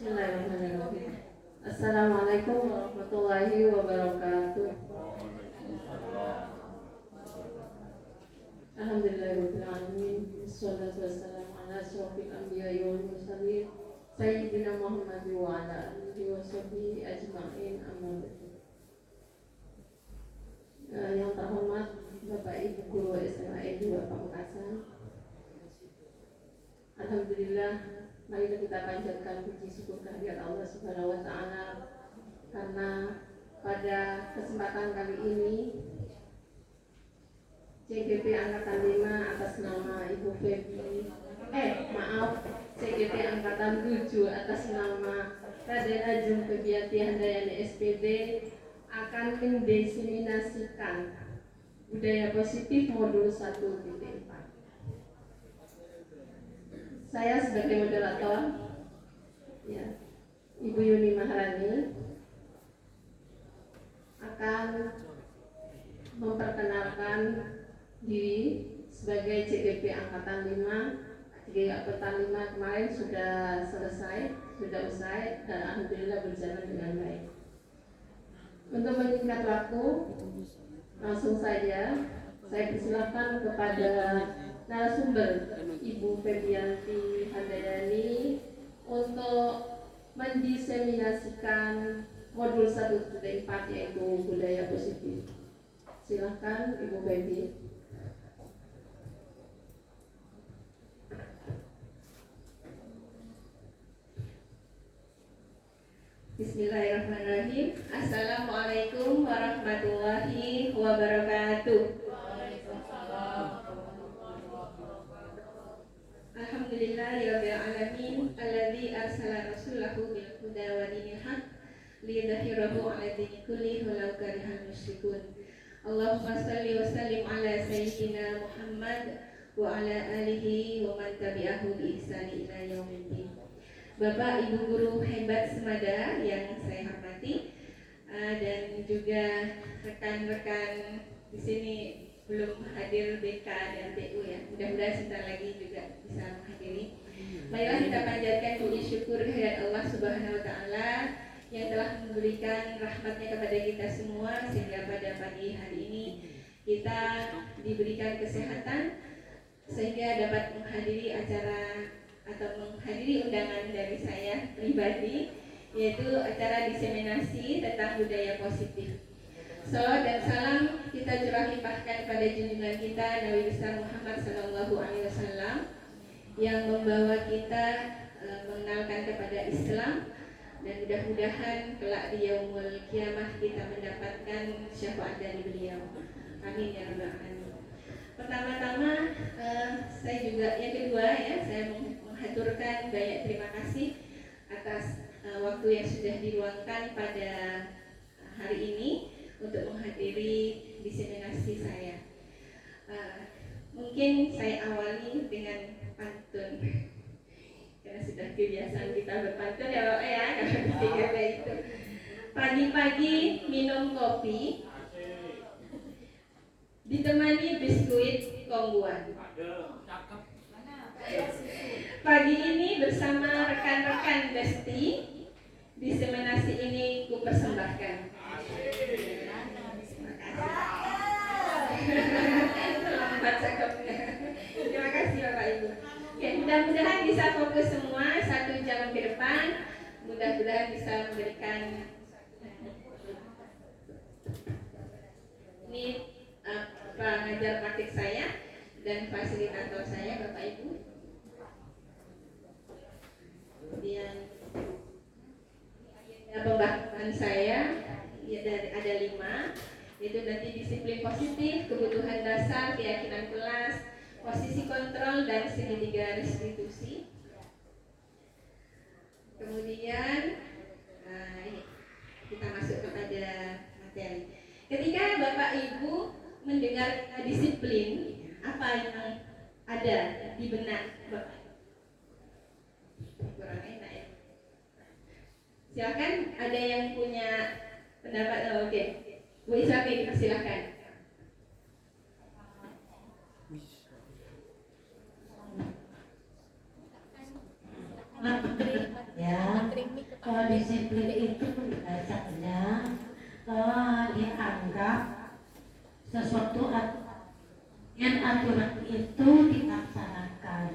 Bismillahirrahmanirrahim. Assalamualaikum warahmatullahi wabarakatuh. Alhamdulillahirabbil alamin. Wassalatu wassalamu ala asyrofil anbiya'i wal mursalin sayyidina Muhammad wa ala alihi washabbihi ajma'in. Amma ba'du. Yang terhormat Bapak Ibu Guru SMA 2 Pamekasan. Alhamdulillah, mari kita panjatkan puji syukur kehadirat Allah Subhanahu wa taala karena pada kesempatan kali ini CGP Angkatan 5 atas nama Ibu Febi CGP Angkatan 7 atas nama Raden Ajeng Febiati Handayani SPD akan mendiseminasikan budaya positif modul 1.4. Saya sebagai moderator, ya, Ibu Yuni Maharani akan memperkenalkan diri sebagai CGP Angkatan 5. CGP Angkatan 5 kemarin sudah usai dan alhamdulillah berjalan dengan baik. Untuk menyingkat waktu, langsung saja saya persilakan kepada narasumber Ibu Febianti Handayani untuk mendiseminasikan modul 1.4 yaitu budaya positif. Silakan Ibu Febi. Bismillahirrahmanirrahim. Assalamualaikum warahmatullahi wabarakatuh. Alhamdulillahirabbil alamin alladzi arsala rasulahu bil huda wa dinil haq liyudhhirahu 'ala dini kullihi walau karihal musyrikun. Allahumma shalli wa sallim ala sayyidina Muhammad wa ala alihi wa man tabi'ahu bi ihsani ila yaumiddin. Bapak Ibu guru hebat semada yang saya hormati, dan juga rekan-rekan di sini belum hadir BK dan BU ya. Mudah-mudahan sebentar lagi juga bisa menghadiri. Marilah kita panjatkan puji syukur kehadirat Allah Subhanahu wa taala yang telah memberikan rahmatnya kepada kita semua sehingga pada pagi hari ini kita diberikan kesehatan sehingga dapat menghadiri acara atau menghadiri undangan dari saya pribadi, yaitu acara diseminasi tentang budaya positif. Salawat dan salam kita curah limpahkan pada junjungan kita Nabi besar Muhammad SAW yang membawa kita mengenalkan kepada Islam, dan mudah-mudahan kelak di yaumul kiamah kita mendapatkan syafaat dari beliau. Amin ya rabbal alamin. Pertama-tama saya juga yang kedua ya, saya mengaturkan banyak terima kasih atas waktu yang sudah diluangkan pada hari ini untuk menghadiri diseminasi saya. Mungkin saya awali dengan pantun karena sudah kebiasaan kita berpantun ya Bapak ya, karena ketiga itu. Pagi-pagi minum kopi ditemani biskuit kongguan. Pagi ini bersama rekan-rekan Besti, diseminasi ini ku persembahkan. Selamat cakepnya. Terima kasih Bapak Ibu. Ya, mudah-mudahan bisa fokus semua 1 jam ke depan. Mudah-mudahan bisa memberikan ini pengajar praktik saya dan fasilitator saya Bapak Ibu. Kemudian pembahasan saya ya, ada 5, yaitu nanti disiplin positif, kebutuhan dasar, keyakinan kelas, posisi kontrol, dan segitiga restitusi. Kemudian kita masuk kepada materi. Ketika Bapak Ibu mendengar disiplin, apa yang ada di benak Bapak? Kurang enak ya. Silakan, ada yang punya pendapat? Oke. Bu Isafi, silakan. Ya, Kalau disiplin itu biasanya dianggap sesuatu yang aturan itu dilaksanakan.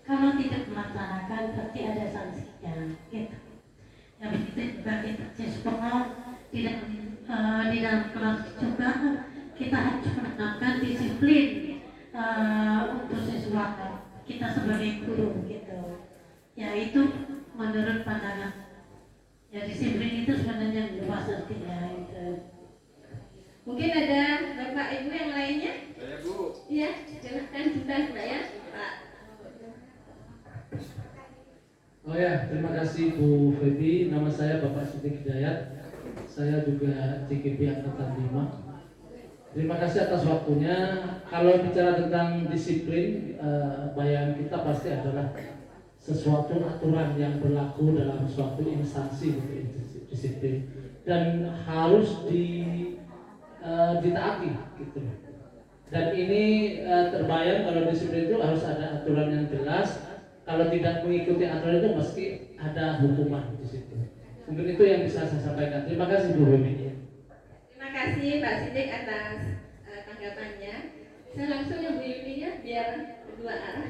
Kalau tidak melaksanakan berarti ada sanksinya gitu. Yang begitu juga kita siswa tidak di dalam kelas juga kita harus menerapkan disiplin untuk siswa kita sebagai guru gitu. Ya itu menurut pandangan. Ya disiplin itu sebenarnya luas artinya itu. Mungkin ada Bapak Ibu yang lainnya? Saya Bu. Iya, silakan juga Mbak ya, Pak. Oh ya, terima kasih Bu Febi. Nama saya Bapak Siddiq Hidayat. Saya juga CKP Angkatan 5. Terima kasih atas waktunya. Kalau bicara tentang disiplin, bayangan kita pasti adalah sesuatu aturan yang berlaku dalam suatu instansi gitu, disiplin dan harus ditaati gitu. Dan ini terbayang kalau disiplin itu harus ada aturan yang jelas. Kalau tidak mengikuti aturan itu mesti ada hukuman di situ. Mungkin itu yang bisa saya sampaikan. Terima kasih Bu Romi. Terima kasih Pak Siddiq atas tanggapannya. Saya langsung ya Bu Yuni ya, biar kedua arah.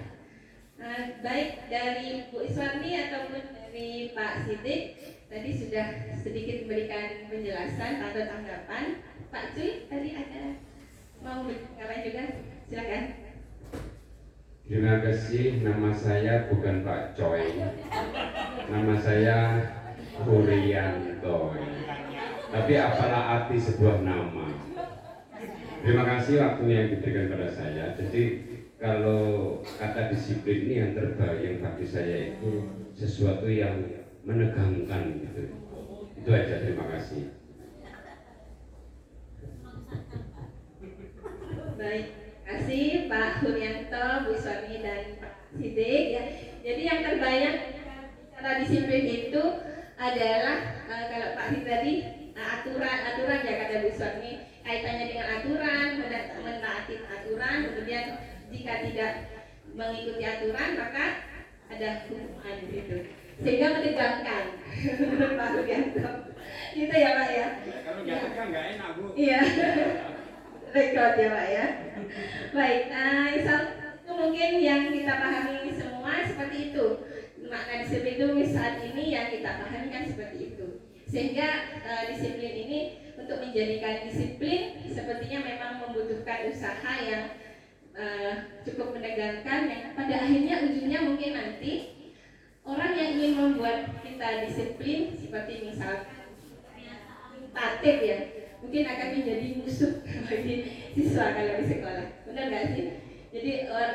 Baik dari Bu Iswarni ataupun dari Pak Siddiq tadi sudah sedikit memberikan penjelasan atau tanggapan. Pak Cuy tadi ada mau ngapain juga? Silakan. Terima kasih. Nama saya bukan Pak Coy. Nama saya Hurianto. Tapi apalah arti sebuah nama. Terima kasih waktunya yang diberikan pada saya. Jadi kalau kata disiplin ini yang terbayang bagi saya itu sesuatu yang menegangkan gitu. Itu aja, terima kasih. Baik, kasih Pak Huryanto, Bu Iswarni dan Pak Siddiq ya. Jadi yang terbayang cara disiplin itu adalah kalau Pak Siddiq tadi aturan ya kata Bu Iswarni, kaitannya dengan aturan, mentaati aturan, kemudian jika tidak mengikuti aturan maka ada hukuman gitu. Sehingga menegangkan menurut Pak Huryanto. Gitu ya Pak ya. Kalau nggak tegang nggak enak Bu. Iya. Rekod ya Pak ya. Baik, itu mungkin yang kita pahami semua seperti itu. Makna disiplin itu saat ini yang kita pahami kan seperti itu. Sehingga disiplin ini untuk menjadikan disiplin sepertinya memang membutuhkan usaha yang cukup menegangkan yang pada akhirnya ujungnya mungkin nanti orang yang ingin membuat kita disiplin seperti misalkan tatib ya, mungkin akan menjadi musuh bagi siswa kalau di sekolah. Benar nggak sih? Jadi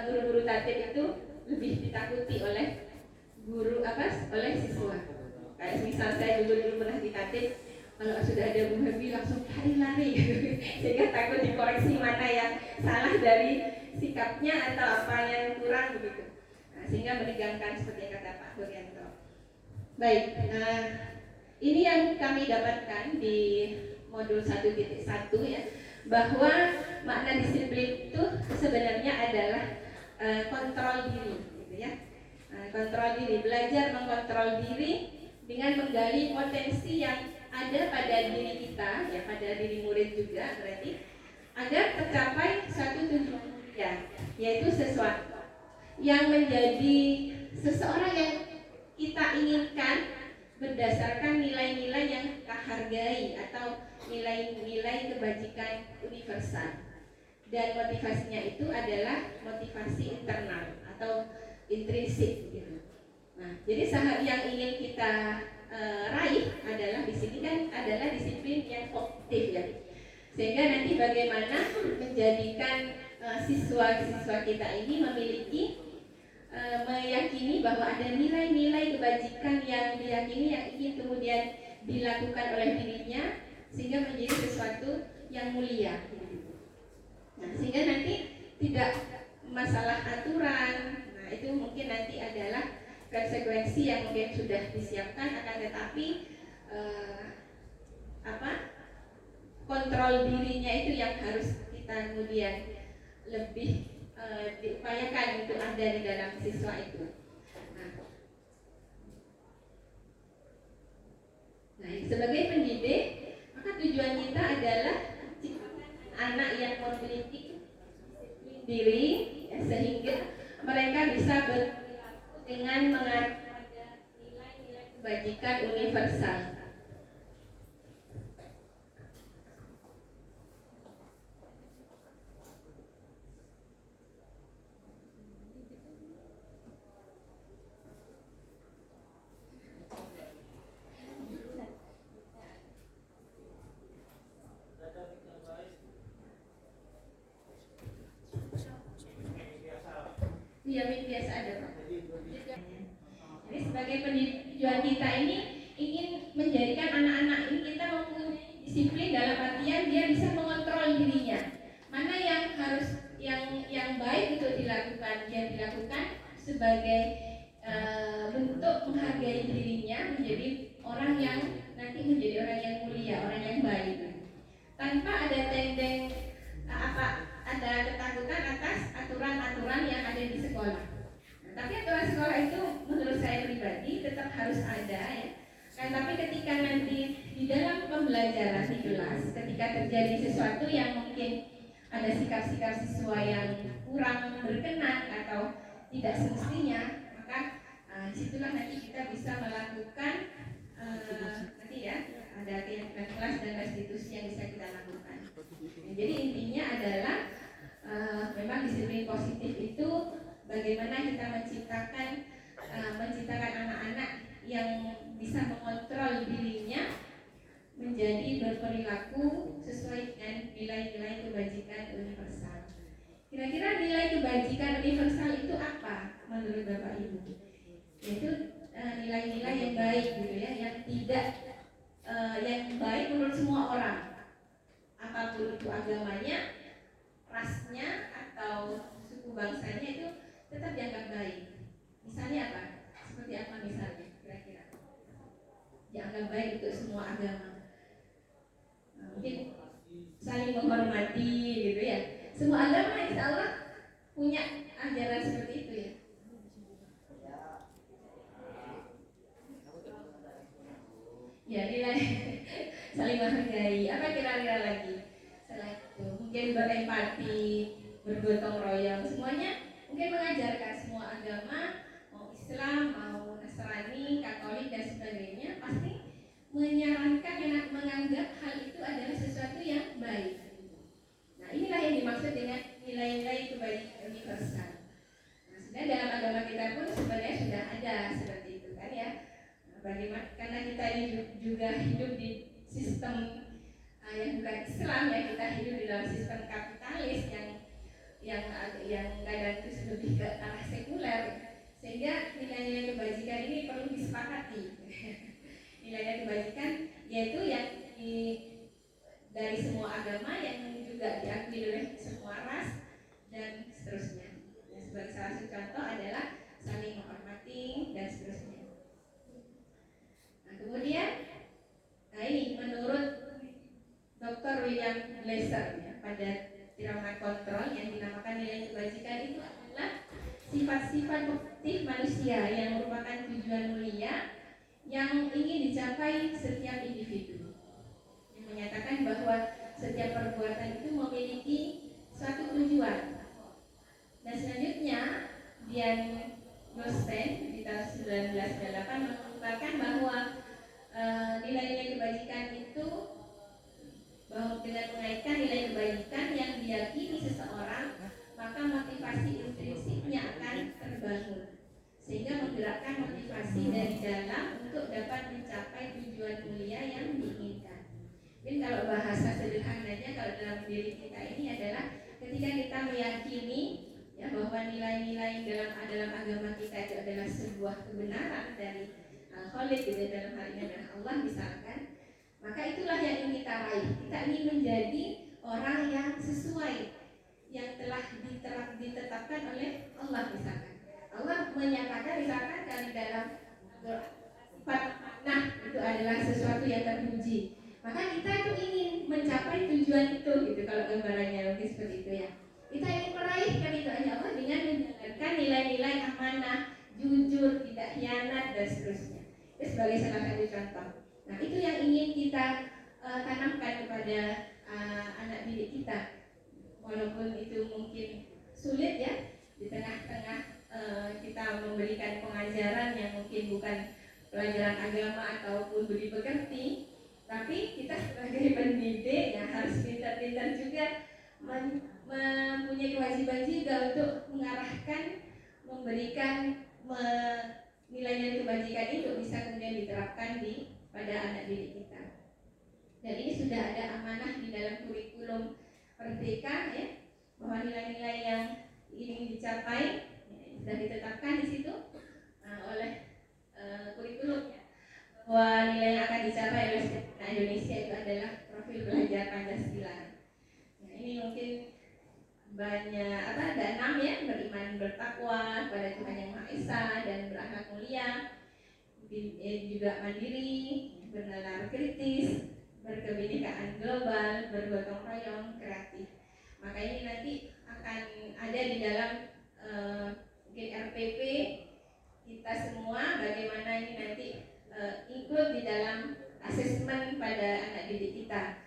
guru-guru tatib itu lebih ditakuti oleh oleh siswa. Kayak misal saya dulu pernah di tatib, kalau sudah ada Bu Habi langsung lari-lari sehingga takut dikoreksi mana yang salah dari sikapnya atau apa yang kurang begitu. Nah, sehingga menegangkan seperti kata Pak Huryanto. Baik, ini yang kami dapatkan di modul 1.1 ya, bahwa makna disiplin itu sebenarnya adalah kontrol diri gitu ya. Kontrol diri, belajar mengontrol diri dengan menggali potensi yang ada pada diri kita ya, pada diri murid juga berarti, agar tercapai suatu tujuan ya, yaitu sesuatu yang menjadi seseorang yang kita inginkan berdasarkan nilai-nilai yang kita hargai atau nilai-nilai kebajikan universal. Dan motivasinya itu adalah motivasi internal atau intrinsik gitu. Nah, jadi yang ingin kita raih adalah di sini kan adalah disiplin yang kognitif ya. Sehingga nanti bagaimana menjadikan siswa-siswa kita ini memiliki meyakini bahwa ada nilai-nilai kebajikan yang diyakini yang ingin kemudian dilakukan oleh dirinya sehingga menjadi sesuatu yang mulia. Nah, sehingga nanti tidak masalah aturan. Nah, itu mungkin nanti adalah konsekuensi yang mungkin sudah disiapkan, akan tetapi kontrol dirinya itu yang harus kita kemudian lebih diupayakan untuk ada di dalam siswa itu. Nah, Sebagai pendidik, maka tujuan kita adalah anak yang memiliki diri, ya, sehingga mereka bisa dengan mengajar nilai-nilai kebajikan universal. Iya, biasa ada, Pak. Jadi sebagai tujuan kita ini ingin menjadikan anak-anak ini kita mempunyai disiplin dalam artian dia bisa mengontrol dirinya. Mana yang harus yang baik untuk dilakukan, dia dilakukan sebagai bentuk menghargai dirinya menjadi orang yang nanti menjadi orang yang mulia, orang yang baik. Tanpa ada ada ketakutan atas aturan-aturan yang ada di sekolah. Nah, tapi aturan sekolah itu menurut saya pribadi tetap harus ada, ya. Tapi ketika nanti di dalam pembelajaran di kelas, ketika terjadi sesuatu yang mungkin ada sikap-sikap siswa yang kurang berkenan atau tidak semestinya, maka disitulah nanti kita bisa melakukan nanti ya ada keyakinan kelas dan restitusi yang bisa kita lakukan. Jadi intinya adalah memang disiplin positif itu bagaimana kita menciptakan anak-anak yang bisa mengontrol dirinya menjadi berperilaku sesuai dengan nilai-nilai kebajikan universal. Kira-kira nilai kebajikan universal itu apa menurut Bapak Ibu? Yaitu nilai-nilai yang baik gitu ya, yang tidak yang baik menurut semua orang, apapun itu agamanya, rasnya atau suku bangsanya, itu tetap dianggap baik. Misalnya apa? Seperti apa misalnya kira-kira? Dianggap baik untuk semua agama. Mungkin saling menghormati gitu ya. Semua agama insya Allah punya ajaran seperti itu ya. Ya, nilai saling menghargai. Apa kira-kira lagi? Selain itu mungkin berempati, bergotong royong, semuanya mungkin mengajarkan semua agama, mau Islam, mau Nasrani, Katolik dan sebagainya, pasti menyarankan dan menganggap hal itu adalah sesuatu yang baik. Nah, inilah yang dimaksud dengan nilai-nilai kebajikan universal. Nah, sebenarnya dalam agama kita pun sebenarnya sudah ada seperti itu kan ya. Bagaimana karena kita ini juga hidup di sistem yang bukan Islam ya, kita hidup di dalam sistem kapitalis yang kadang itu lebih ke arah sekuler, sehingga nilai-nilai kebajikan ini perlu disepakati. Nilai-nilai kebajikan yaitu yang dari semua agama, yang juga diakui oleh semua ras dan seterusnya. Sebagai salah satu contoh adalah saling menghormati dan seterusnya. Nah, kemudian, ini menurut Dr. William Glasser ya, pada irama kontrol yang dinamakan nilai kebajikan itu adalah sifat-sifat positif manusia yang merupakan tujuan mulia yang ingin dicapai setiap individu. Yang menyatakan bahwa setiap perbuatan itu memiliki suatu tujuan. Dan selanjutnya, Dian Goldstein di tahun 1998 mengungkapkan bahwa nilai-nilai kebajikan itu bahwa dengan mengaitkan nilai kebajikan yang diyakini seseorang, maka motivasi intrinsiknya akan terbangun, sehingga menggerakkan motivasi dari dalam untuk dapat mencapai tujuan mulia yang diinginkan. Mungkin kalau bahasa sederhananya kalau dalam diri kita ini adalah ketika kita meyakini ya bahwa nilai-nilai dalam agama kita itu adalah sebuah kebenaran dari Al-Khaliq, dalam hal ini adalah Allah misalkan, maka itulah yang ingin kita raih. Kita ingin menjadi orang yang sesuai yang telah ditetapkan oleh Allah misalkan. Allah menyatakan misalkan kalau dalam sifat nah itu adalah sesuatu yang terpuji, maka kita itu ingin mencapai tujuan itu gitu. Kalau gambarannya mungkin seperti itu ya. Kita ingin meraihkan itu aja Allah dengan menjalankan nilai-nilai amanah, jujur, tidak khianat dan seterusnya. Itu sebagai salah satu contoh. Nah, itu yang ingin kita tanamkan kepada anak didik kita. Walaupun itu mungkin sulit ya, di tengah-tengah kita memberikan pengajaran yang mungkin bukan pelajaran agama ataupun budi pekerti, tapi kita sebagai pendidik ya harus pintar-pintar juga mempunyai kewajiban juga untuk mengarahkan, memberikan nilai-nilai kebajikan itu bisa kemudian diterapkan pada anak didik kita. Dan ini sudah ada amanah di dalam kurikulum Merdeka ya, bahwa nilai-nilai yang ingin dicapai ya, sudah ditetapkan di situ oleh kurikulum ya, bahwa nilai yang akan dicapai oleh setiap Indonesia itu adalah profil belajar Pancasila. Nah, ini mungkin banyak ada 6 ya, beriman bertakwa kepada Tuhan Yang Maha Esa dan berakhlak mulia, juga mandiri, bernalar kritis, berkebinekaan global, bergotong royong, kreatif. Maka ini nanti akan ada di dalam mungkin RPP kita semua, bagaimana ini nanti include di dalam asesmen pada anak didik kita.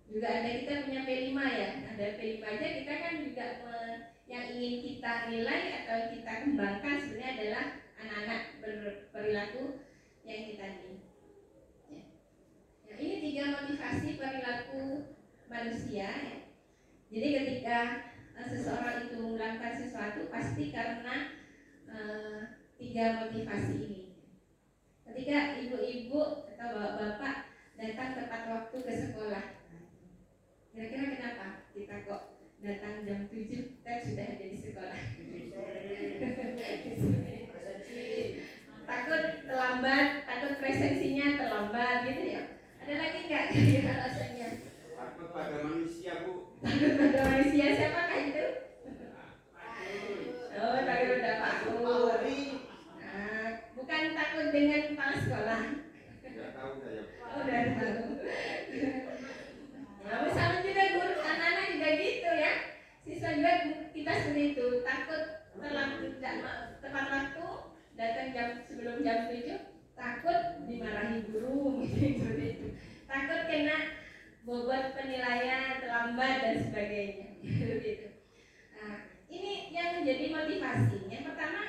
Juga ada kita punya P5 ya, ada P5 aja kita kan juga yang ingin kita nilai atau kita kembangkan sebenarnya adalah anak-anak berperilaku yang kita tadi. Ya. Nah, ini 3 motivasi perilaku manusia ya. Jadi ketika seseorang itu melakukan sesuatu pasti karena 3 motivasi ini. Ketika ibu-ibu atau bapak-bapak datang tepat waktu ke sekolah, kira-kira kenapa kita kok datang jam 7 dan sudah ada di sekolah? Takut terlambat, takut presensinya terlambat gitu ya. Ada lagi nggak kira-kira alasannya? Takut pada manusia, Bu. Takut pada manusia, siapakah itu? Oh, takut pada Pak Guru. Nah, bukan takut dengan kepala sekolah. Tidak tahu saya. Oh, udah tahu. Nah, sama juga guru, anak-anak juga gitu ya. Siswa juga kita seperti itu, takut tidak tepat waktu, datang sebelum jam 7, takut dimarahi guru gitu. Takut kena bobot penilaian, terlambat dan sebagainya gitu. Nah, ini yang menjadi motivasi. Yang pertama,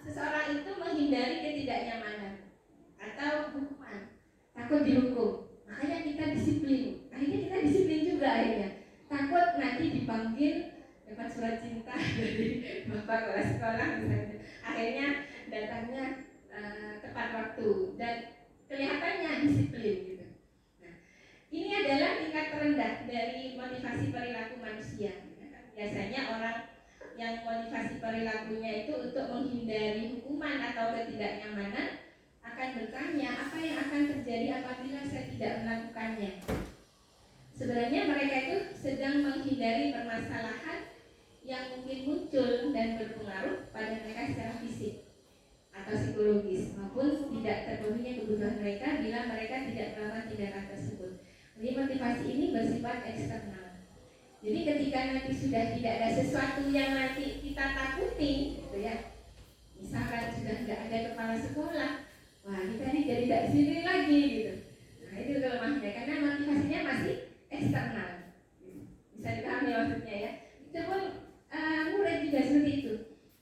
seseorang itu menghindari ketidaknyamanan atau hukuman, takut dihukum. Makanya kita disiplin. Akhirnya kita disiplin juga akhirnya. Takut nanti dipanggil dapat surat cinta dari bapak kepala sekolah misalnya. Akhirnya datangnya tepat waktu dan kelihatannya disiplin gitu. Nah, ini adalah tingkat terendah dari motivasi perilaku manusia. Biasanya orang yang motivasi perilakunya itu untuk menghindari hukuman atau ketidaknyamanan akan bertanya apa yang akan terjadi apabila saya tidak melakukannya. Sebenarnya mereka itu sedang menghindari permasalahan yang mungkin muncul dan berpengaruh pada mereka secara fisik atau psikologis maupun tidak terpenuhinya kebutuhan mereka bila mereka tidak melakukan tindakan tersebut. Jadi motivasi ini bersifat eksternal. Jadi ketika nanti sudah tidak ada sesuatu yang nanti kita takuti, gitu ya, misalkan sudah tidak ada kepala sekolah, wah kita ini jadi tidak disiplin lagi gitu. Nah itu kelemahannya karena motivasinya masih eksternal. Bisa dipahami maksudnya ya. Itu pun murid juga seperti itu.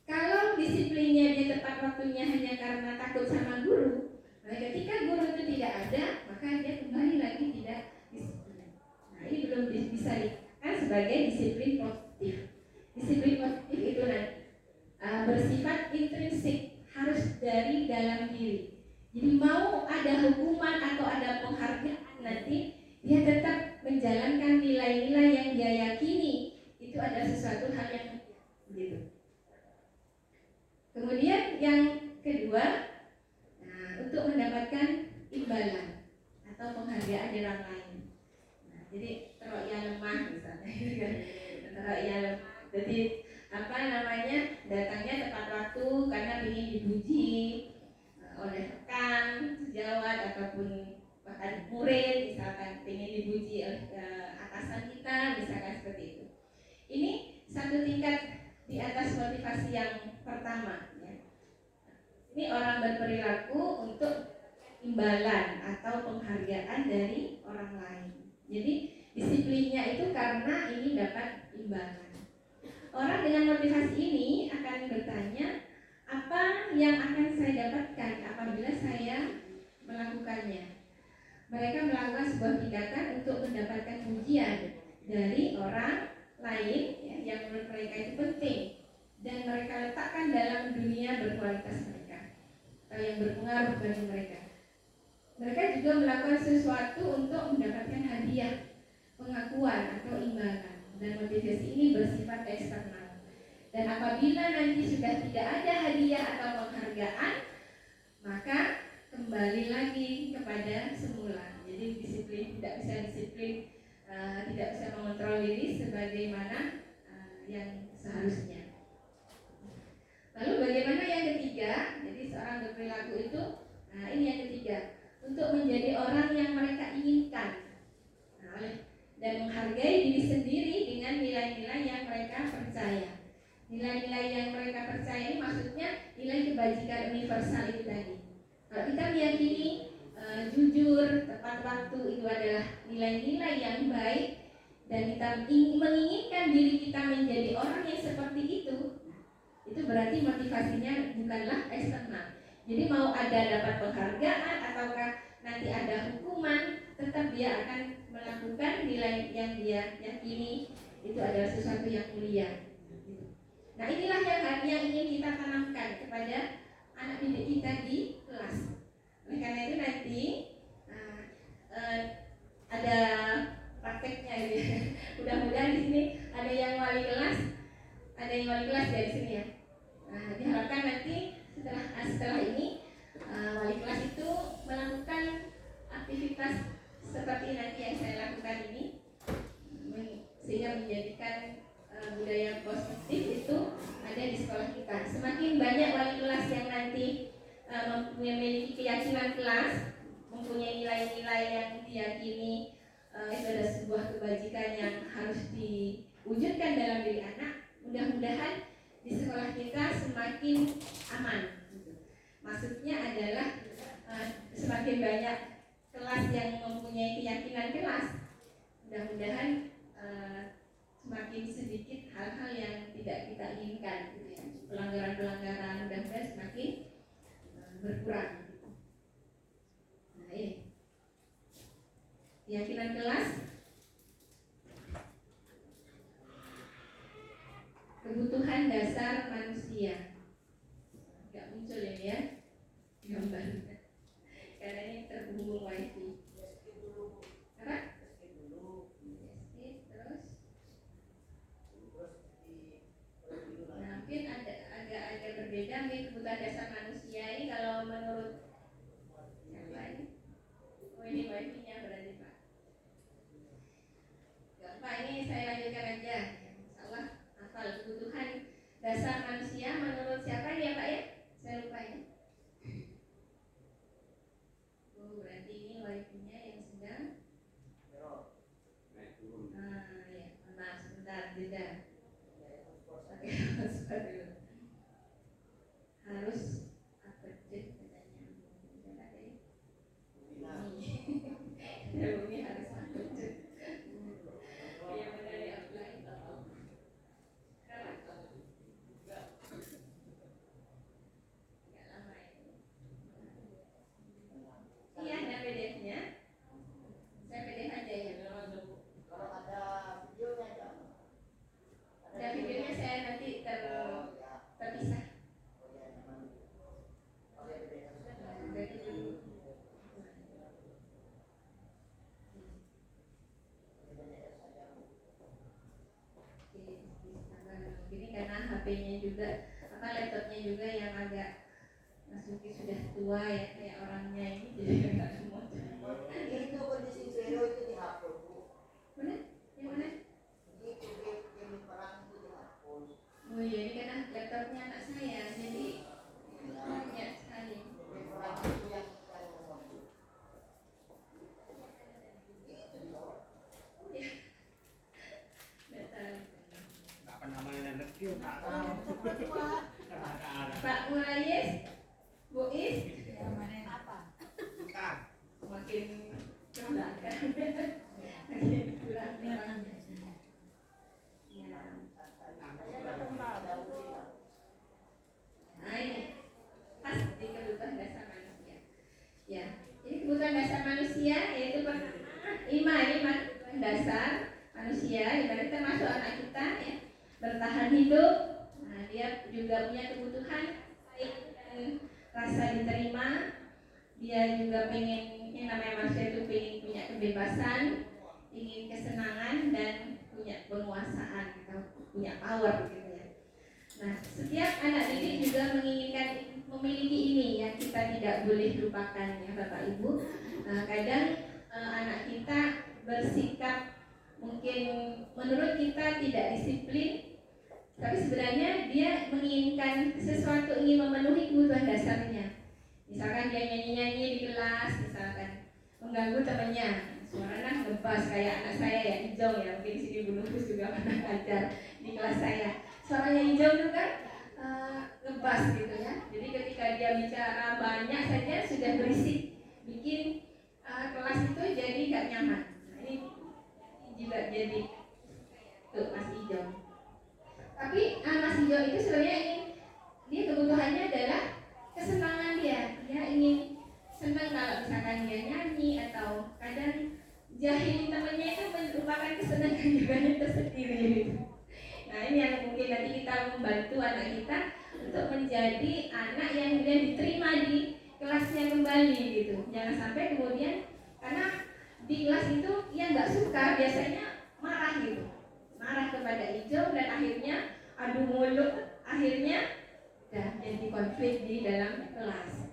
Kalau disiplinnya dia tepat waktunya hanya karena takut sama guru, nah ketika guru itu tidak ada, maka dia kembali lagi tidak disiplin. Nah ini belum bisa dikatakan sebagai disiplin positif. Disiplin positif itu nanti bersifat intrinsik, harus dari dalam diri. Jadi mau ada hukuman atau ada penghargaan nanti, dia tetap menjalankan nilai-nilai yang dia yakini itu ada sesuatu hal yang begitu. Kemudian yang kedua, untuk mendapatkan imbalan atau penghargaan dari orang lain. Nah, jadi terok lemah misalnya, terok lemah. Jadi datangnya tepat waktu karena ingin dipuji oleh rekan sejawat ataupun bahkan murid, misalkan ingin dipuji oleh atasan kita, misalkan seperti itu. Ini satu tingkat di atas motivasi yang pertama ya. Ini orang berperilaku untuk imbalan atau penghargaan dari orang lain. Jadi disiplinnya itu karena ingin dapat imbalan. Orang dengan motivasi ini akan bertanya, apa yang akan saya dapatkan apabila saya melakukannya? Mereka melakukan sebuah tindakan untuk mendapatkan pujian dari orang lain ya, yang menurut mereka itu penting dan mereka letakkan dalam dunia berkualitas mereka atau yang berpengaruh bagi mereka. Mereka juga melakukan sesuatu untuk mendapatkan hadiah, pengakuan atau imbalan, dan motivasi ini bersifat eksternal. Dan apabila nanti sudah tidak ada hadiah atau penghargaan, maka kembali lagi kepada semula. Jadi disiplin, tidak bisa disiplin, tidak bisa mengontrol diri sebagaimana yang seharusnya. Lalu bagaimana yang ketiga? Jadi seorang berperilaku itu, ini yang ketiga, untuk menjadi orang yang mereka inginkan, dan menghargai diri sendiri dengan nilai-nilai yang mereka percaya. Nilai-nilai yang mereka percaya ini maksudnya nilai kebajikan universal itu tadi. Kalau kita meyakini jujur, tepat waktu itu adalah nilai-nilai yang baik, dan kita menginginkan diri kita menjadi orang yang seperti itu berarti motivasinya bukanlah eksternal. Jadi mau ada dapat penghargaan ataukah nanti ada hukuman, tetap dia akan melakukan nilai yang dia yakini itu adalah sesuatu yang mulia. Nah inilah yang ingin kita tanamkan kepada anak didik kita di kelas. Oleh karena itu nanti ada prakteknya gitu. Mudah-mudahan di sini ada yang wali kelas, dari sini ya. Nah, diharapkan nanti setelah ini wali kelas itu melakukan aktivitas seperti nanti yang saya lakukan ini, sehingga menjadikan budaya positif itu ada di sekolah kita. Semakin banyak wali kelas yang nanti memiliki keyakinan kelas, mempunyai nilai-nilai yang diyakini itu adalah sebuah kebajikan yang harus diwujudkan dalam diri anak, mudah-mudahan di sekolah kita semakin aman. Maksudnya adalah semakin banyak kelas yang mempunyai keyakinan kelas, mudah-mudahan semakin sedikit hal-hal yang tidak kita inginkan, gitu ya. Pelanggaran-pelanggaran mudah-mudahan semakin berkurang. Nah ini keyakinan kelas, kebutuhan dasar manusia. Gak muncul ini ya gambar, karena ini terhubung wifi. Apa? Nah, mungkin agak berbeda nih kebutuhan dasar manusia ini kalau menurut siapa ini? Oh ini wifi-nya berarti Pak. Gak apa, ini saya lanjutkan aja. Insyaallah hafal kebutuhan dasar manusia menurut siapa ya Pak ya? Saya lupa ya. Oh berarti ini wifi-nya yang sedang. Ya, maaf sebentar beda. Oke, harus update katanya. Ini harus update. Yang benar ya apply. Nggak lama ini. Iya ada PDF-nya. Saya PDF aja ya. Kalau ada videonya jangan. Ada videonya saya nanti terpisah. Berarti dulu. Ini karena HP-nya juga, laptopnya juga yang agak Masuki sudah tua ya, kayak orangnya ini jadi nggak semua. Itu kondisi zero itu dihapus, Bu. Mana? Yang mana? Itu game perang itu dihapus. Oh iya, ini karena laptopnya anak saya, jadi banyak sekali. Game perang itu yang saya ngomong. Ya, nggak tahu. Apa namanya negeri? Tak tahu. Pak Murayes, belakang. Bagian di belakang. Ya. Nah ini pas di kebutuhan dasar manusia. Ya, ini kebutuhan dasar manusia yaitu pertama lima kebutuhan dasar manusia, di mana termasuk anak kita ya, bertahan hidup. Nah, dia juga punya kebutuhan rasa diterima. Dia juga pengen, yang namanya manusia itu pengen punya kebebasan, ingin kesenangan dan punya penguasaan atau punya power gitu ya. Nah, setiap anak didik juga menginginkan memiliki ini yang kita tidak boleh lupakan ya Bapak Ibu. Nah, kadang anak kita bersikap mungkin menurut kita tidak disiplin, tapi sebenarnya dia menginginkan sesuatu, ingin memenuhi kebutuhan dasarnya. Misalkan dia nyanyi-nyanyi di kelas, misalkan mengganggu temannya, suaranya ngebas kayak anak saya ya, Ijong ya, mungkin di sini Bu Nufus juga pernah ngajar di kelas saya. Suaranya Ijong itu kan ngebas gitu ya. Jadi ketika dia bicara banyak saja sudah berisik, bikin kelas itu jadi gak nyaman. Nah, ini juga jadi tuh Mas Ijong. Tapi Mas Ijong itu sebenarnya dia kebutuhannya adalah kesenangan dia ingin senang kalau misalkan dia nyanyi, atau kadang jahilin temannya itu merupakan kesenangan juga tersendiri gitu. Nah ini yang mungkin nanti kita membantu anak kita untuk menjadi anak yang kemudian diterima di kelasnya kembali gitu. Jangan sampai kemudian karena di kelas itu yang nggak suka biasanya marah gitu, marah kepada Ijo dan akhirnya adu mulut, akhirnya dan jadi konflik di dalam kelas.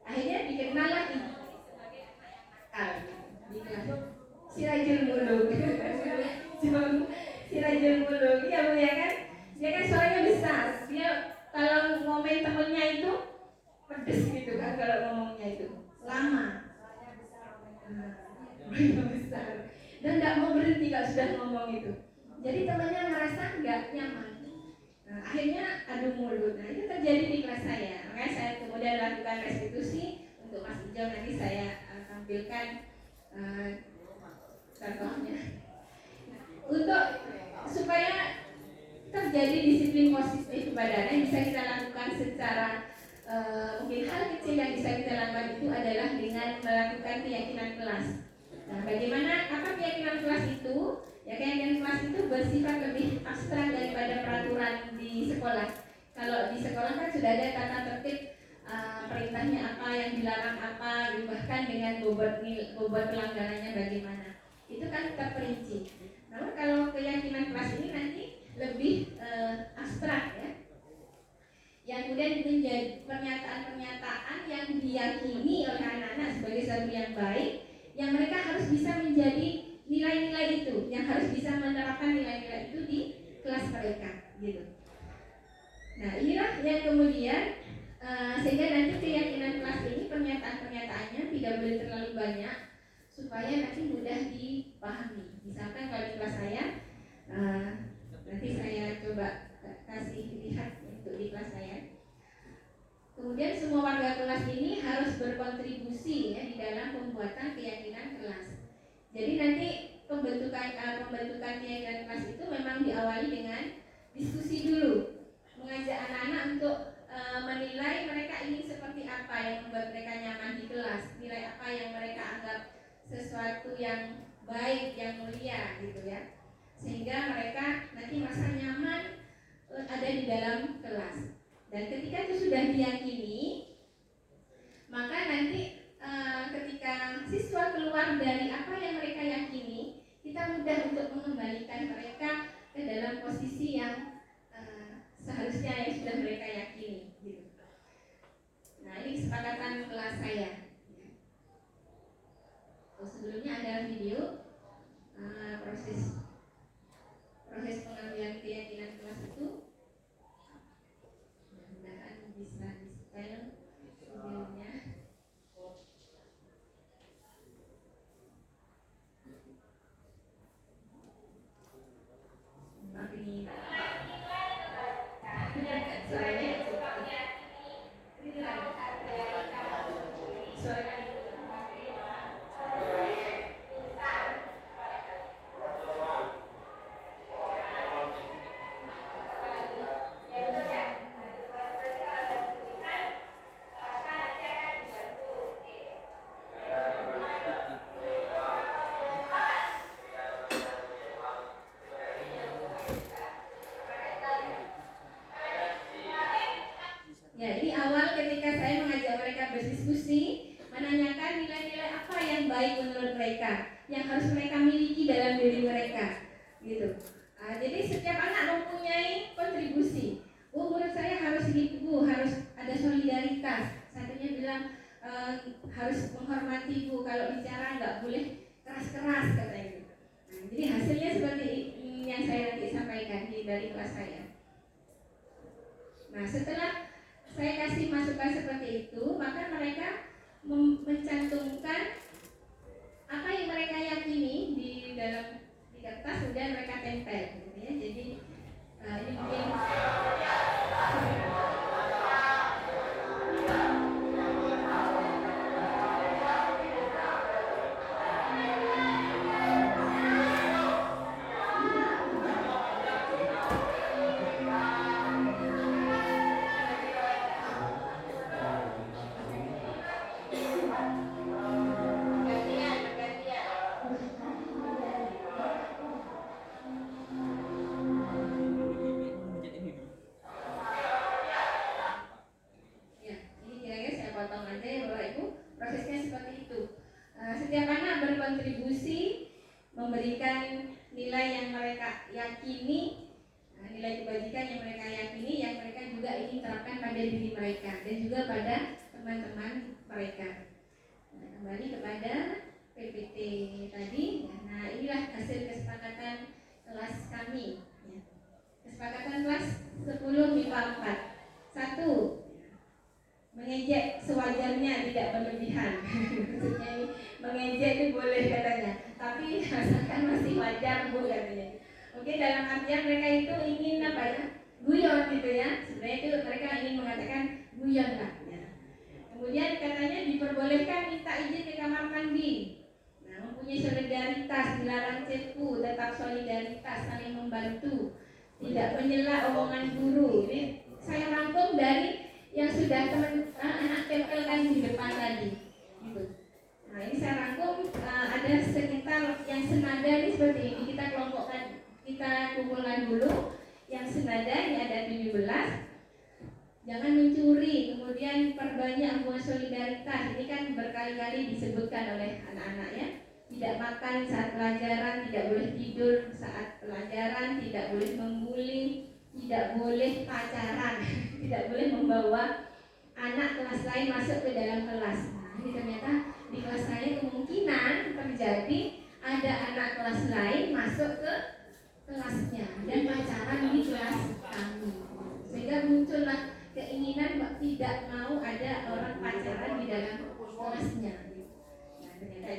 Akhirnya dikenal lagi sebagai anak yang nakal di kelas. Sirajul muluk, Sirajul muluk, iya Bu ya kan? Dia kan suaranya besar. Dia kalau ngomen temennya itu pedes gitu kan kalau ngomongnya itu lama. Suaranya besar. Dan nggak mau berhenti kalau sudah ngomong itu. Jadi temannya merasa nggak nyaman. Nah, akhirnya adu mulut. Nah itu terjadi di kelas saya. Makanya saya kemudian lakukan restitusi untuk Mas Ijong. Nanti saya tampilkan contohnya. Untuk supaya terjadi disiplin positif kepada anak yang bisa kita lakukan secara mungkin hal kecil yang bisa kita lakukan itu adalah dengan melakukan keyakinan kelas. Nah, bagaimana apa keyakinan kelas itu? Ya, keyakinan kelas itu bersifat lebih abstrak daripada peraturan di sekolah. Kalau di sekolah kan sudah ada tata tertib perintahnya apa, yang dilarang apa, bahkan dengan bobot pelanggarannya bagaimana. Itu kan terperinci. Namun kalau keyakinan kelas ini nanti lebih abstrak ya. Yang kemudian menjadi pernyataan-pernyataan yang diyakini oleh anak-anak sebagai sesuatu yang baik, yang mereka harus bisa menjadi nilai-nilai itu, yang harus bisa menerapkan nilai-nilai itu di kelas mereka, gitu. Nah, inilah yang kemudian sehingga nanti keyakinan kelas ini pernyataan-pernyataannya tidak boleh terlalu banyak supaya nanti mudah dipahami. Misalkan kalau di kelas saya, nanti saya coba kasih lihat untuk di kelas saya. Kemudian semua warga kelas ini harus berkontribusi ya di dalam pembuatan keyakinan kelas. Jadi nanti pembentukan keyakinan kelas itu memang diawali dengan diskusi dulu, mengajak anak-anak untuk menilai mereka ingin seperti apa yang membuat mereka nyaman di kelas, nilai apa yang mereka anggap sesuatu yang baik, yang mulia gitu ya, sehingga mereka nanti merasa nyaman ada di dalam kelas. Dan ketika itu sudah diyakini, maka nanti ketika siswa keluar dari apa yang mereka yakini, kita mudah untuk mengembalikan mereka ke dalam posisi yang seharusnya yang sudah mereka yakini gitu. Nah ini kesepakatan kelas saya. Sebelumnya ada video proses pengambilan keyakinan kelas itu. Mudah-mudahan bisa di-setel videonya. Ini suaranya mereka miliki dalam diri mereka, gitu. Jadi setiap anak mempunyai kontribusi. Menurut saya harus gitu, harus ada solidaritas. Satunya bilang harus menghormati ibu, kalau bicara nggak boleh keras-keras katanya. Jadi hasilnya seperti yang saya nanti sampaikan dari kelas saya. Nah, setelah saya kasih masukan seperti itu, maka mereka mencantumkan apa yang mereka yakini di dalam di kertas, kemudian mereka tempel, gitu ya. Jadi ini mungkin setiap anak berkontribusi memberikan nilai yang mereka yakini, nilai kebajikan yang mereka yakini, yang mereka juga ingin terapkan pada diri mereka dan juga pada teman-teman mereka. Kembali kepada PPT tadi. Nah, inilah hasil kesepakatan kelas kami. Kesepakatan kelas 10 MIPA 4. 1. Mengejek sewajarnya, tidak berlebihan. Maksudnya ini mengejek itu boleh katanya, tapi rasakan masih wajar bu katanya. Mungkin dalam artian mereka itu ingin apa ya, guyon gitu ya. Sebenarnya itu mereka ingin mengatakan guyon lah ya. Kemudian katanya diperbolehkan minta izin ke kamar mandi. Nah, mempunyai solidaritas, dilarang cepu, tetap solidaritas, saling membantu, tidak menyela omongan guru. Ini saya rangkum dari yang sudah anak tempelkan di depan tadi, gitu. Nah, ini saya rangkum ada sekitar yang senada ini seperti ini. Kita kelompokkan, kita kumpulkan dulu yang senada. Ini ada 17. Jangan mencuri, kemudian perbanyak hubungan solidaritas. Ini kan berkali-kali disebutkan oleh anak-anak ya. Tidak makan saat pelajaran, tidak boleh tidur saat pelajaran, tidak boleh membuli, tidak boleh pacaran, tidak boleh membawa anak kelas lain masuk ke dalam kelas. Nah, ini ternyata di kelas saya kemungkinan terjadi ada anak kelas lain masuk ke kelasnya dan pacaran di kelas kami, sehingga muncullah keinginan tidak mau ada orang pacaran di dalam kelasnya. Nah, ternyata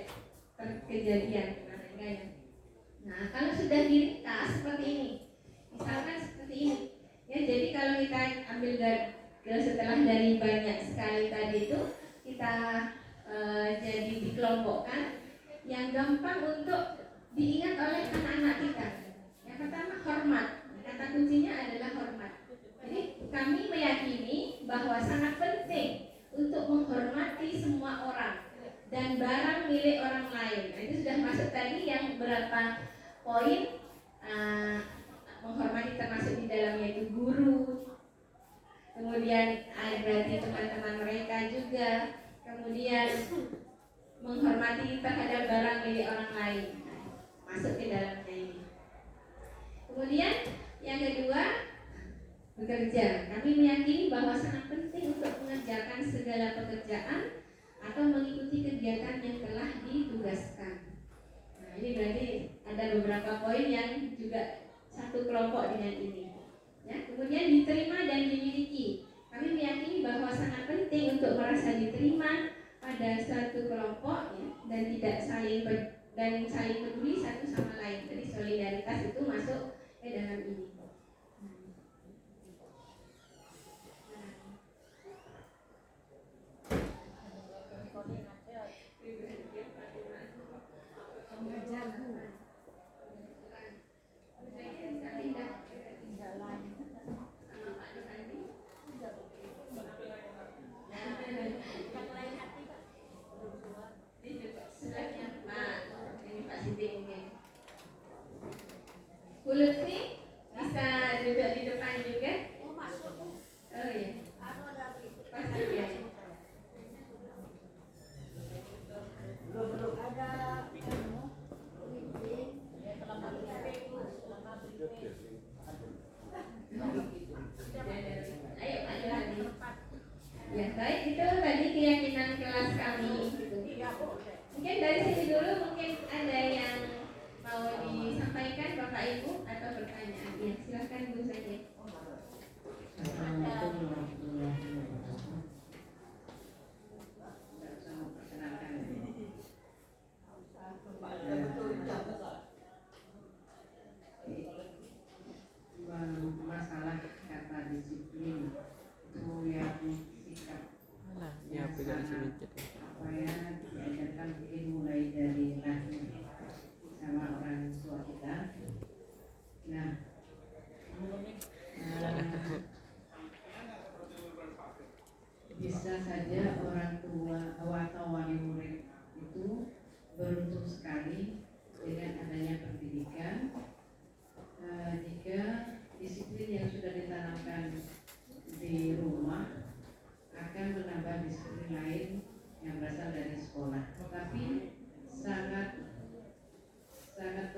kejadian mereka ya. Nah, kalau sudah diringkas seperti ini, misalkan seperti ini ya, jadi kalau kita ambil setelah dari banyak sekali tadi itu kita jadi dikelompokkan yang gampang untuk diingat oleh anak-anak kita. Yang pertama hormat, kata kuncinya adalah hormat. Jadi kami meyakini bahwa sangat penting untuk menghormati semua orang dan barang milik orang lain. Nah, itu sudah masuk tadi yang berapa poin. Menghormati termasuk di dalamnya itu guru, kemudian berarti teman-teman mereka juga, kemudian menghormati terhadap barang milik orang lain, masuk ke dalamnya ini. Kemudian yang kedua, bekerja. Kami meyakini bahwa sangat penting untuk mengerjakan segala pekerjaan atau mengikuti kegiatan yang telah ditugaskan. Nah, ini berarti ada beberapa poin yang juga satu kelompok dengan ini. Ya, kemudian diterima dan dimiliki. Kami meyakini bahwa sangat penting untuk merasa diterima pada satu kelompok ya, dan tidak saling peduli satu sama lain. Jadi solidaritas itu masuk ke dalam ini. Bu Lutfi bisa duduk di depan juga. Oh iya, pasti ya. Belum ada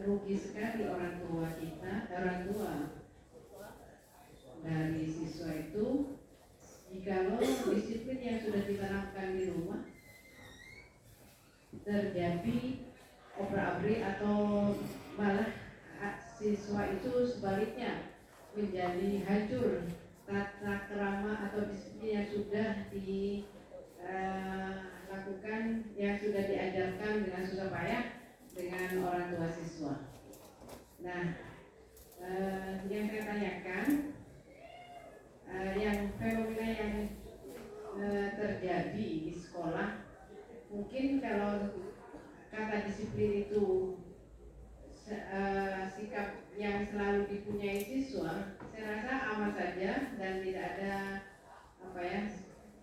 rugi sekali orang tua kita, orang tua dari siswa itu jikalau disiplin yang sudah ditanamkan di rumah terjadi obrak-abrik atau malah siswa itu sebaliknya menjadi hancur tata krama atau disiplin yang sudah dilakukan, yang sudah diajarkan dengan susah payah dengan orang tua siswa. Nah, yang saya tanyakan, yang fenomena yang terjadi di sekolah, mungkin kalau kata disiplin itu sikap yang selalu dipunyai siswa, saya rasa aman saja dan tidak ada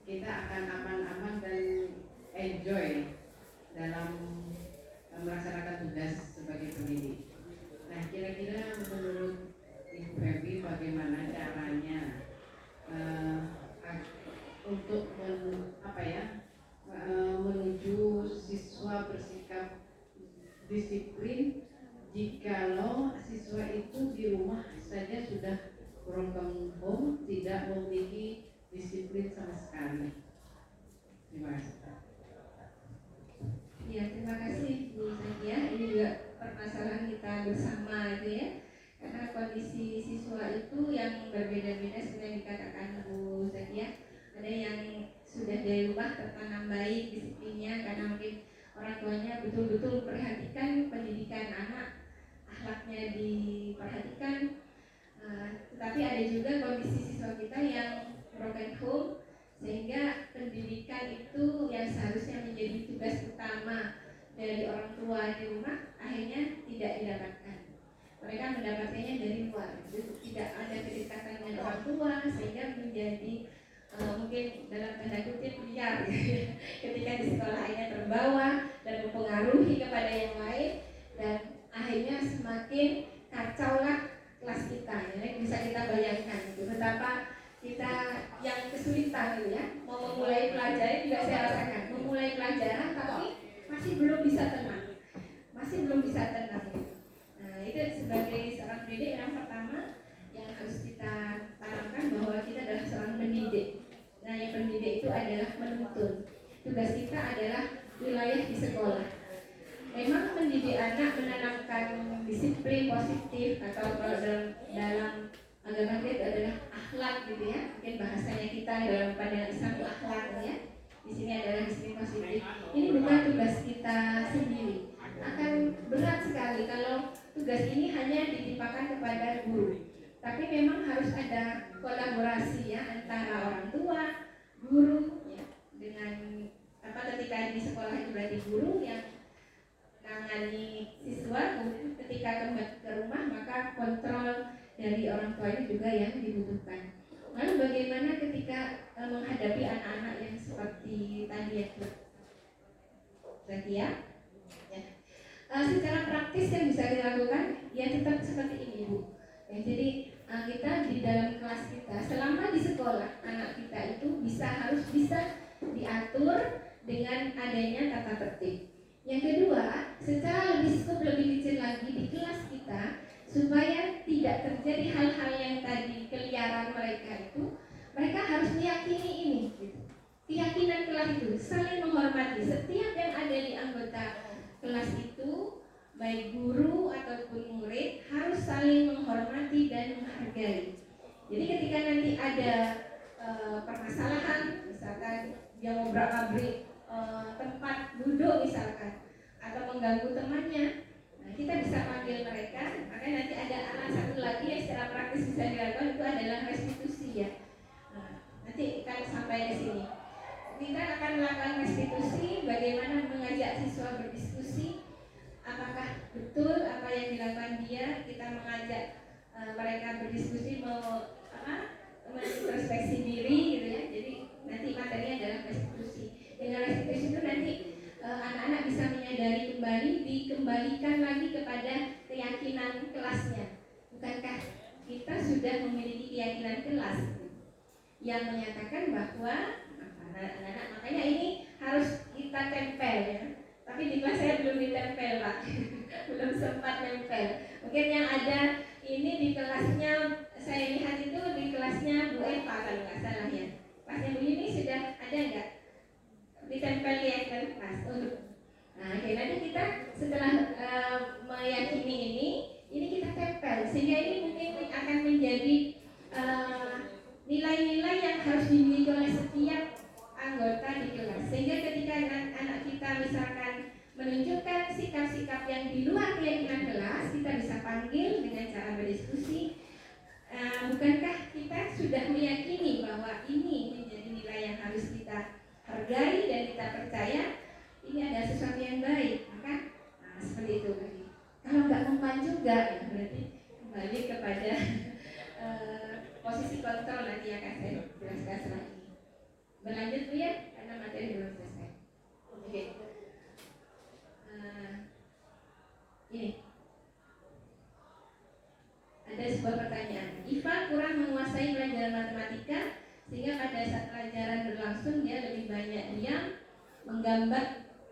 kita akan aman-aman dan enjoy dalam melaksanakan tugas sebagai pendidik. Nah, kira-kira menurut Ibu Febi bagaimana caranya untuk menuju siswa bersikap disiplin jikalau siswa itu di rumah saja sudah broken home, tidak memiliki disiplin sama sekali. Terima kasih. Ya, terima kasih Bu Zakia. Ini juga permasalahan kita bersama itu ya. Karena kondisi siswa itu yang berbeda-beda seperti yang dikatakan Bu Zakia. Ada yang sudah dari rumah tertanam baik disiplinnya karena mungkin orang tuanya betul-betul memperhatikan pendidikan anak, akhlaknya diperhatikan. Tetapi ada juga kondisi siswa kita yang broken home, sehingga pendidikan itu yang seharusnya menjadi tugas utama dari orang tua di rumah akhirnya tidak didapatkan. Mereka mendapatkannya dari luar, tidak ada kedekatan dengan orang tua, sehingga menjadi mungkin dalam tanda kutip liar ketika di sekolah akhirnya terbawa dan mempengaruhi kepada yang lain, dan akhirnya semakin kacau lah kelas kita ya. Bisa kita bayangkan itu betapa kita yang kesulitan gitu ya, mau memulai pelajaran juga saya rasakan memulai pelajaran tapi masih belum bisa tenang gitu. Nah, itu sebagai seorang pendidik yang pertama yang harus kita tanamkan bahwa kita adalah seorang pendidik. Nah, yang pendidik itu adalah menuntun. Tugas kita adalah wilayah di sekolah. Memang mendidik anak, menanamkan disiplin positif atau kalau dalam agama kita itu adalah akhlak gitu ya. Mungkin bahasanya kita dalam pandangan Islam itu akhlak ya. Di sini adalah disiplin positif. Ini bukan tugas kita sendiri. Akan berat sekali kalau tugas ini hanya ditimpakan kepada guru. Tapi memang harus ada kolaborasi ya antara orang tua, guru ya, dengan ketika di sekolah itu berarti guru yang menangani siswa, kemudian ketika kembali ke rumah maka kontrol dari orang tua itu juga yang dibutuhkan. Lalu bagaimana ketika menghadapi anak-anak yang seperti tadi ya Zakia? Ya. Secara praktis yang bisa dilakukan ya tetap seperti ini Bu. Ya, jadi kita di dalam kelas kita selama di sekolah anak kita itu harus bisa diatur dengan adanya tata tertib. Yang kedua, secara lebih kecil lagi di kelas kita supaya tidak terjadi hal-hal yang tadi keliaran mereka itu, mereka harus meyakini ini. Keyakinan kelas itu saling menghormati. Setiap yang ada di anggota kelas itu, baik guru ataupun murid harus saling menghormati dan menghargai. Jadi ketika nanti ada permasalahan, misalkan dia ngobrak-abrik tempat duduk misalkan atau mengganggu temannya, nah kita bisa panggil mereka. Makanya nanti ada satu lagi yang secara praktis bisa dilakukan, itu adalah restitusi ya. Nah, nanti kalau sampai ke sini kita akan melakukan restitusi, bagaimana mengajak siswa berdiskusi apakah betul apa yang dilakukan dia. Kita mengajak mereka berdiskusi introspeksi diri gitu ya. Jadi nanti materinya adalah restitusi. Dengan restitusi itu nanti anak-anak bisa menyadari kembali, dikembalikan lagi kepada keyakinan kelasnya. Bukankah kita sudah memiliki keyakinan kelas yang menyatakan bahwa anak-anak, makanya ini harus kita tempel ya. Tapi di kelas saya belum ditempel Pak. Belum sempat nempel. Mungkin yang ada ini di kelasnya, saya lihat itu di kelasnya Bu Eva kalau nggak salah ya. Kelasnya Bu ini sudah ada nggak ditempel di kelas? Nah, oke, nanti kita setelah meyakini ini kita tempel sehingga ini mungkin akan menjadi nilai-nilai yang harus dimiliki oleh setiap anggota di kelas. Sehingga ketika anak kita misalkan menunjukkan sikap-sikap yang di luar keyakinan kelas, kita bisa panggil dengan cara berdiskusi. Bukankah kita sudah meyakini bahwa ini menjadi nilai yang harus kita hargai dan kita percaya? Ini adalah sesuatu yang baik, maka seperti itu lagi. Kalau nggak mempan juga, ya berarti kembali kepada posisi kontrol nanti akan saya jelaskan setelah ini. Berlanjut Bu ya, karena materi belum selesai. Oke. Ini ada sebuah pertanyaan. Iva kurang menguasai pelajaran matematika sehingga pada saat pelajaran berlangsung dia lebih banyak diam menggambar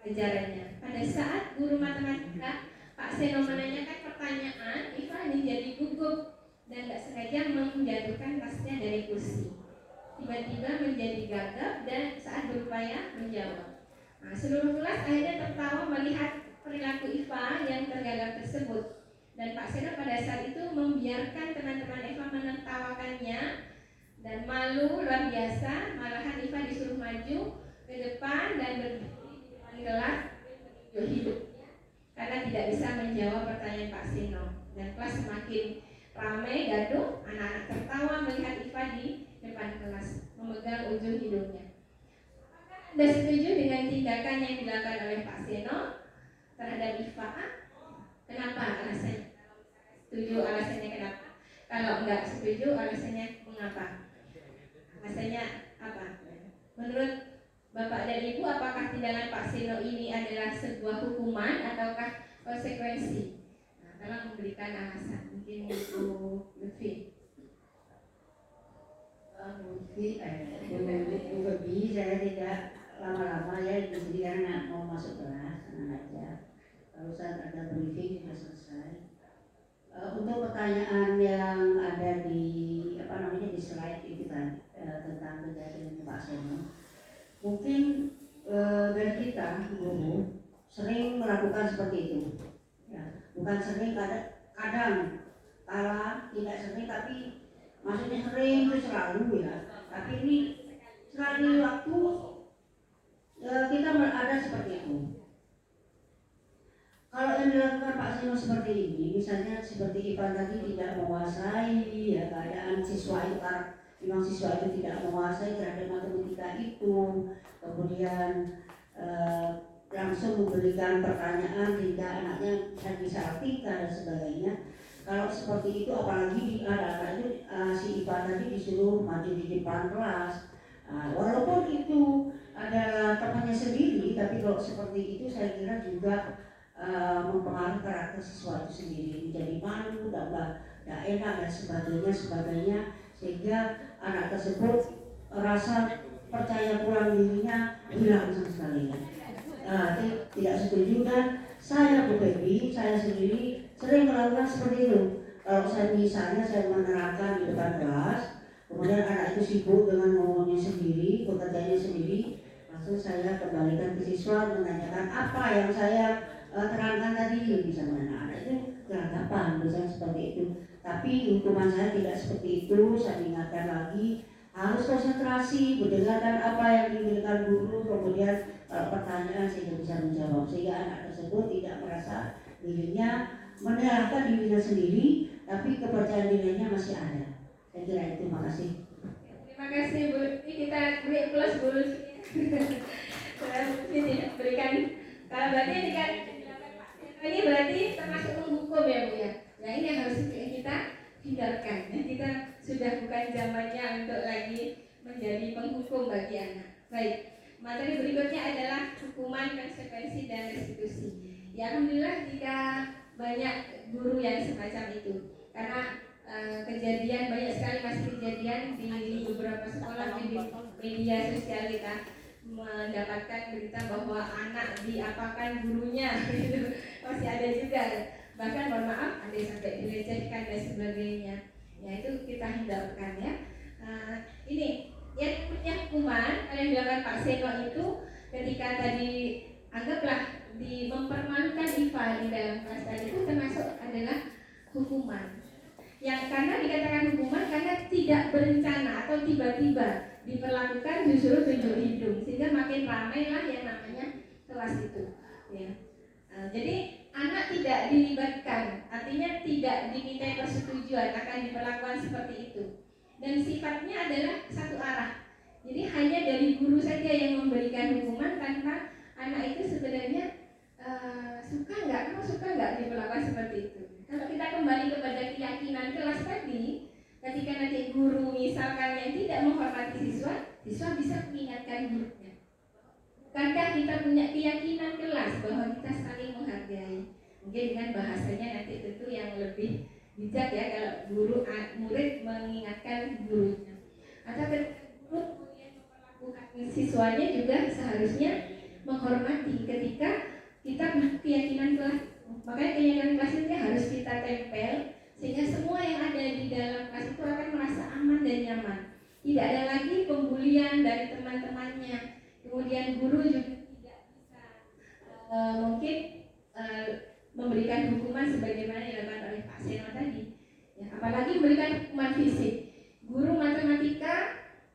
pelajarannya. Pada saat guru matematika Pak Seno menanyakan pertanyaan, Iva menjadi gugup dan tidak sengaja menjatuhkan tasnya dari kursi. Tiba-tiba menjadi gagap dan saat berupaya menjawab. Nah, seluruh kelas akhirnya tertawa melihat perilaku Iva yang tergagap tersebut. Dan Pak Seno pada saat itu membiarkan teman-teman Iva menertawakannya dan malu luar biasa. Malahan Iva disuruh maju ke depan dan berdiri kelas hidupnya karena tidak bisa menjawab pertanyaan Pak Sino, dan kelas semakin ramai gaduh. Anak-anak tertawa melihat Iva di depan kelas memegang ujung hidungnya. Apakah Anda setuju dengan tindakan yang dilakukan oleh Pak Sino terhadap Iva? Kenapa alasannya? Setuju alasannya kenapa? Kalau enggak setuju alasannya mengapa? Alasannya apa? Menurut Bapak dan Ibu, apakah tindakan Pak Seno ini adalah sebuah hukuman ataukah konsekuensi? Nah, tolong memberikan alasan. Mungkin Ibu Lutfi. Bu Febi, saya tidak lama-lama ya di sini karena mau masuk kelas, tenang aja. Kalau saat ada briefing sudah selesai. Untuk pertanyaan yang ada di di slide itu tadi tentang kejadian Pak Seno, mungkin dari kita guru sering melakukan seperti itu. Ya, bukan sering, kadang kala tidak sering, tapi maksudnya sering itu selalu ya. Tapi ini sekali waktu kita ada seperti itu. Kalau yang dilakukan Pak Seno seperti ini, misalnya seperti Ivan tadi tidak menguasai ya keadaan siswa itu, karena memang siswa itu tidak menguasai terhadap matematika itu, kemudian langsung memberikan pertanyaan hingga anaknya bisa artikan dan sebagainya. Kalau seperti itu, apalagi anak-anak itu si Ivan tadi disuruh maju di depan kelas, walaupun itu adalah temannya sendiri, tapi kalau seperti itu saya kira juga mempengaruhi karakter siswa itu sendiri, menjadi malu, tidak enak dan sebagainya, sehingga anak tersebut rasa percaya kurang dirinya hilang sama sekali. Tidak setuju, dan saya Bu Febi, saya sendiri sering melakukan seperti itu. Kalau misalnya saya menerangkan di depan kelas, kemudian anak itu sibuk dengan ngomongnya sendiri, pekerjaannya sendiri, langsung saya kembalikan ke siswa menanyakan apa yang saya terangkan tadi, misalnya anak itu kelagapan, misalnya seperti itu. Tapi hukuman saya tidak seperti itu. Saya ingatkan lagi, harus konsentrasi mendengarkan apa yang diberikan guru, kemudian pertanyaan sehingga bisa menjawab, sehingga anak tersebut tidak merasa dirinya menyalahkan dirinya sendiri, tapi kepercayaan dirinya masih ada. Saya kira itu. Terima kasih. Terima kasih Bu. Ini kita beri plus Bu. Ini berikan. Kalau berarti ini berarti termasuk menghukum ya Bu ya. Nah ini yang harus kita hindarkan. Ya. Kita sudah bukan zamannya untuk lagi menjadi penghukum bagi anak. Baik. Materi berikutnya adalah hukuman, konsekuensi, dan restitusi. Ya Alhamdulillah jika banyak guru yang semacam itu, karena kejadian banyak sekali masih kejadian di beberapa sekolah, di media sosial kita mendapatkan berita bahwa anak diapakan gurunya gitu. Masih ada juga, bahkan mohon maaf ada yang sampai dilecehkan dan sebagainya. Ya itu kita hindarkan ya. Ini yang punya hukuman yang dilakukan Pak Seno itu ketika tadi anggaplah mempermalukan IFA di dalam kelas tadi itu termasuk adalah hukuman. Yang karena dikatakan hukuman karena tidak berencana atau tiba-tiba diperlakukan justru tunjuk hidung sehingga makin ramai lah yang namanya kelas itu. Ya. Jadi anak tidak dilibatkan, artinya tidak dimintai persetujuan akan diperlakukan seperti itu. Dan sifatnya adalah satu arah. Jadi hanya dari guru saja yang memberikan hukuman tanpa anak itu sebenarnya suka nggak diperlakukan seperti itu. Kalau kita kembali kepada keyakinan kelas tadi, ketika nanti guru misalkan yang tidak menghormati siswa bisa mengingatkan gurunya. Bukankah kita punya keyakinan kelas bahwa kita saling menghargai? Mungkin dengan bahasanya nanti tentu yang lebih bijak ya kalau murid mengingatkan gurunya. Atau guru kemudian memperlakukan siswanya juga seharusnya menghormati ketika kita keyakinan kelas. Makanya keyakinan kelas itu harus kita tempel sehingga semua yang ada di dalam kelas itu akan merasa aman dan nyaman. Tidak ada lagi pembulian dari teman-temannya. Kemudian guru juga tidak bisa mungkin memberikan hukuman sebagaimana dilakukan oleh Pak Seno tadi. Ya, apalagi memberikan hukuman fisik. Guru matematika,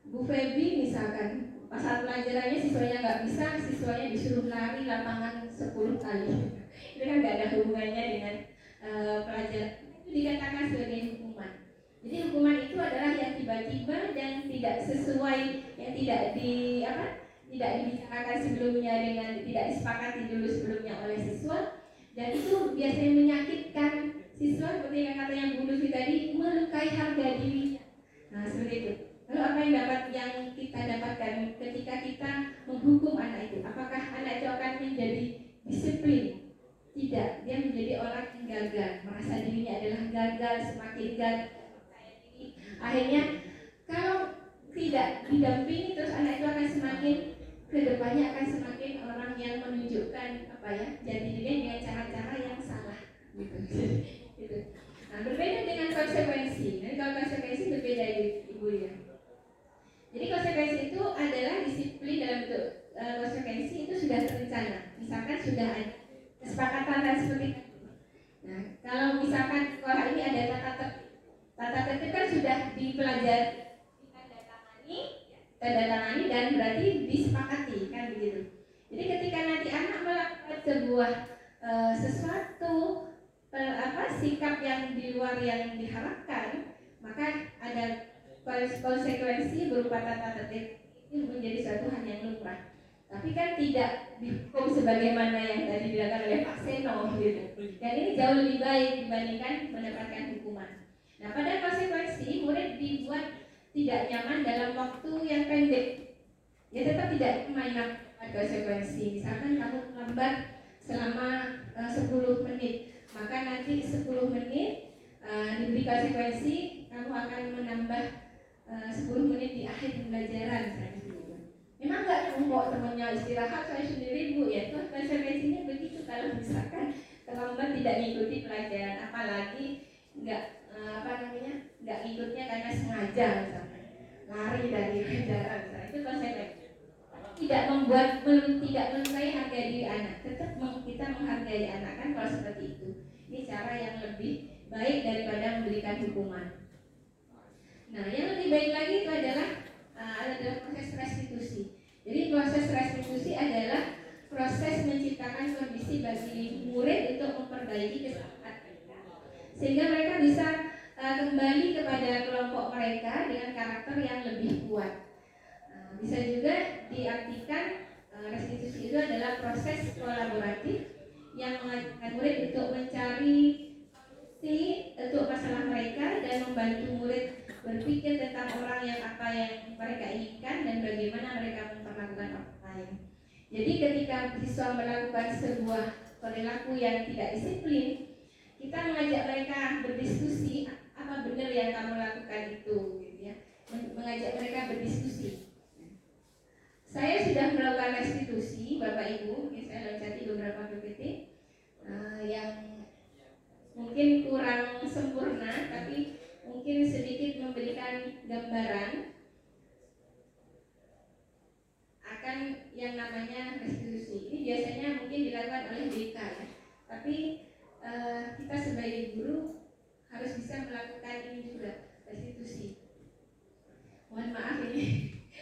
Bu Febi misalkan, pasal pelajarannya siswanya nggak bisa, siswanya disuruh lari lapangan 10 kali. Itu kan nggak ada hubungannya dengan pelajaran. Itu dikatakan sebagai hukuman. Jadi hukuman itu adalah yang tiba-tiba dan tidak sesuai, yang tidak dibicarakan sebelumnya dengan tidak disepakati dulu sebelumnya oleh siswa, dan itu biasanya menyakitkan siswa seperti yang katanya Bu Lutfi tadi, melukai harga dirinya. Nah seperti itu. Lalu apa yang kita dapatkan ketika kita menghukum anak itu? Apakah anak itu akan menjadi disiplin? Tidak, dia menjadi orang yang gagal, merasa dirinya adalah gagal, semakin gagal. Akhirnya kalau tidak didampingi terus anak itu akan semakin kedepannya akan semakin orang yang menunjukkan jati dirinya dengan cara-cara yang salah gitu. Gitu. Nah, berbeda dengan konsekuensi. Jadi kalau konsekuensi berbeda Ibu ya. Jadi konsekuensi itu adalah disiplin dalam bentuk konsekuensi itu sudah terencana. Misalkan sudah ada kesepakatan dan seperti itu. Nah, kalau misalkan sekolah ini ada tata tertib kan sudah dipelajari, ditandatangani dan berarti disepakati kan begitu. Jadi ketika nanti anak melakukan sebuah sesuatu sikap yang di luar yang diharapkan, maka ada konsekuensi berupa tata tertib. Ini menjadi suatu hal yang lumrah. Tapi kan tidak dihukum sebagaimana yang tadi dilakukan oleh Pak Seno gitu. Dan ini jauh lebih baik dibandingkan mendapatkan hukuman. Nah, pada konsekuensi murid dibuat tidak nyaman dalam waktu yang pendek. Ya tetap tidak mainan konsekuensi. Misalkan kamu lambat selama 10 menit, maka nanti 10 menit diberi konsekuensi, kamu akan menambah 10 menit di akhir pembelajaran. Memang nggak nyumpuk temannya istirahat, saya sendiri Bu ya. Itu konsekuensinya begitu kalau misalkan terlambat tidak mengikuti pelajaran, apalagi nggak ikutnya karena sengaja misalnya lari dari pelajaran, itu konsekuensi. Tidak melukai harga diri anak, tetap kita menghargai anak kan kalau seperti itu. Ini cara yang lebih baik daripada memberikan hukuman. Nah, yang lebih baik lagi itu adalah proses restitusi. Jadi proses restitusi adalah proses menciptakan kondisi bagi murid untuk memperbaiki kesalahan mereka, sehingga mereka bisa kembali kepada kelompok mereka dengan karakter yang lebih kuat. Bisa juga diartikan restitusi itu adalah proses kolaboratif yang mengajarkan murid untuk mencari solusi untuk masalah mereka dan membantu murid berpikir tentang orang yang apa yang mereka inginkan dan bagaimana mereka memperlakukan orang lain. Jadi ketika siswa melakukan sebuah perilaku yang tidak disiplin, kita mengajak mereka berdiskusi, apa benar yang kamu lakukan itu, gitu ya. Mengajak mereka berdiskusi. Saya sudah melakukan restitusi, Bapak Ibu, mungkin saya loncati beberapa PPT yang mungkin kurang sempurna, tapi mungkin sedikit memberikan gambaran akan yang namanya restitusi. Ini biasanya mungkin dilakukan oleh BK ya, tapi kita sebagai guru harus bisa melakukan ini juga, restitusi. Mohon maaf ini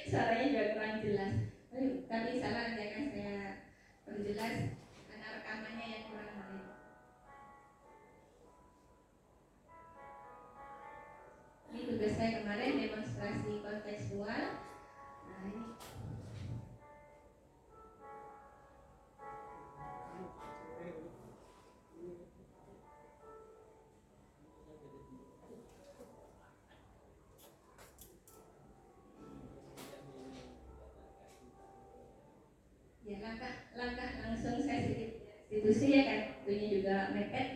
suaranya juga kurang jelas, tapi salah nanti akan saya perjelas karena rekamannya yang kurang baik. Ini tugas saya kemarin, demonstrasi kontekstual. Nah ini ya, langkah langsung saya restitusi ya kan, tentunya juga mepet.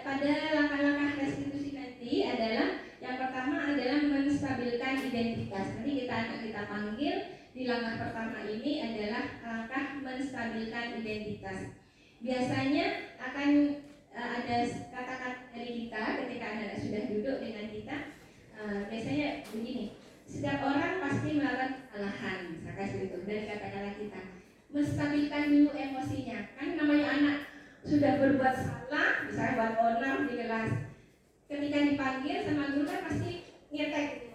Pada langkah-langkah restitusi nanti adalah yang pertama adalah menstabilkan identitas. Nanti kita akan panggil di langkah pertama ini adalah langkah menstabilkan identitas. Biasanya akan ada kata-kata dari kita ketika anak sudah duduk dengan kita. Biasanya begini, setiap orang pasti melakukan kesalahan, misalkan itu dari kata-kata kita. Menstabilkan dulu emosinya, kan namanya anak sudah berbuat salah, misalnya buat onar di kelas, ketika dipanggil sama guru kan pasti ngetek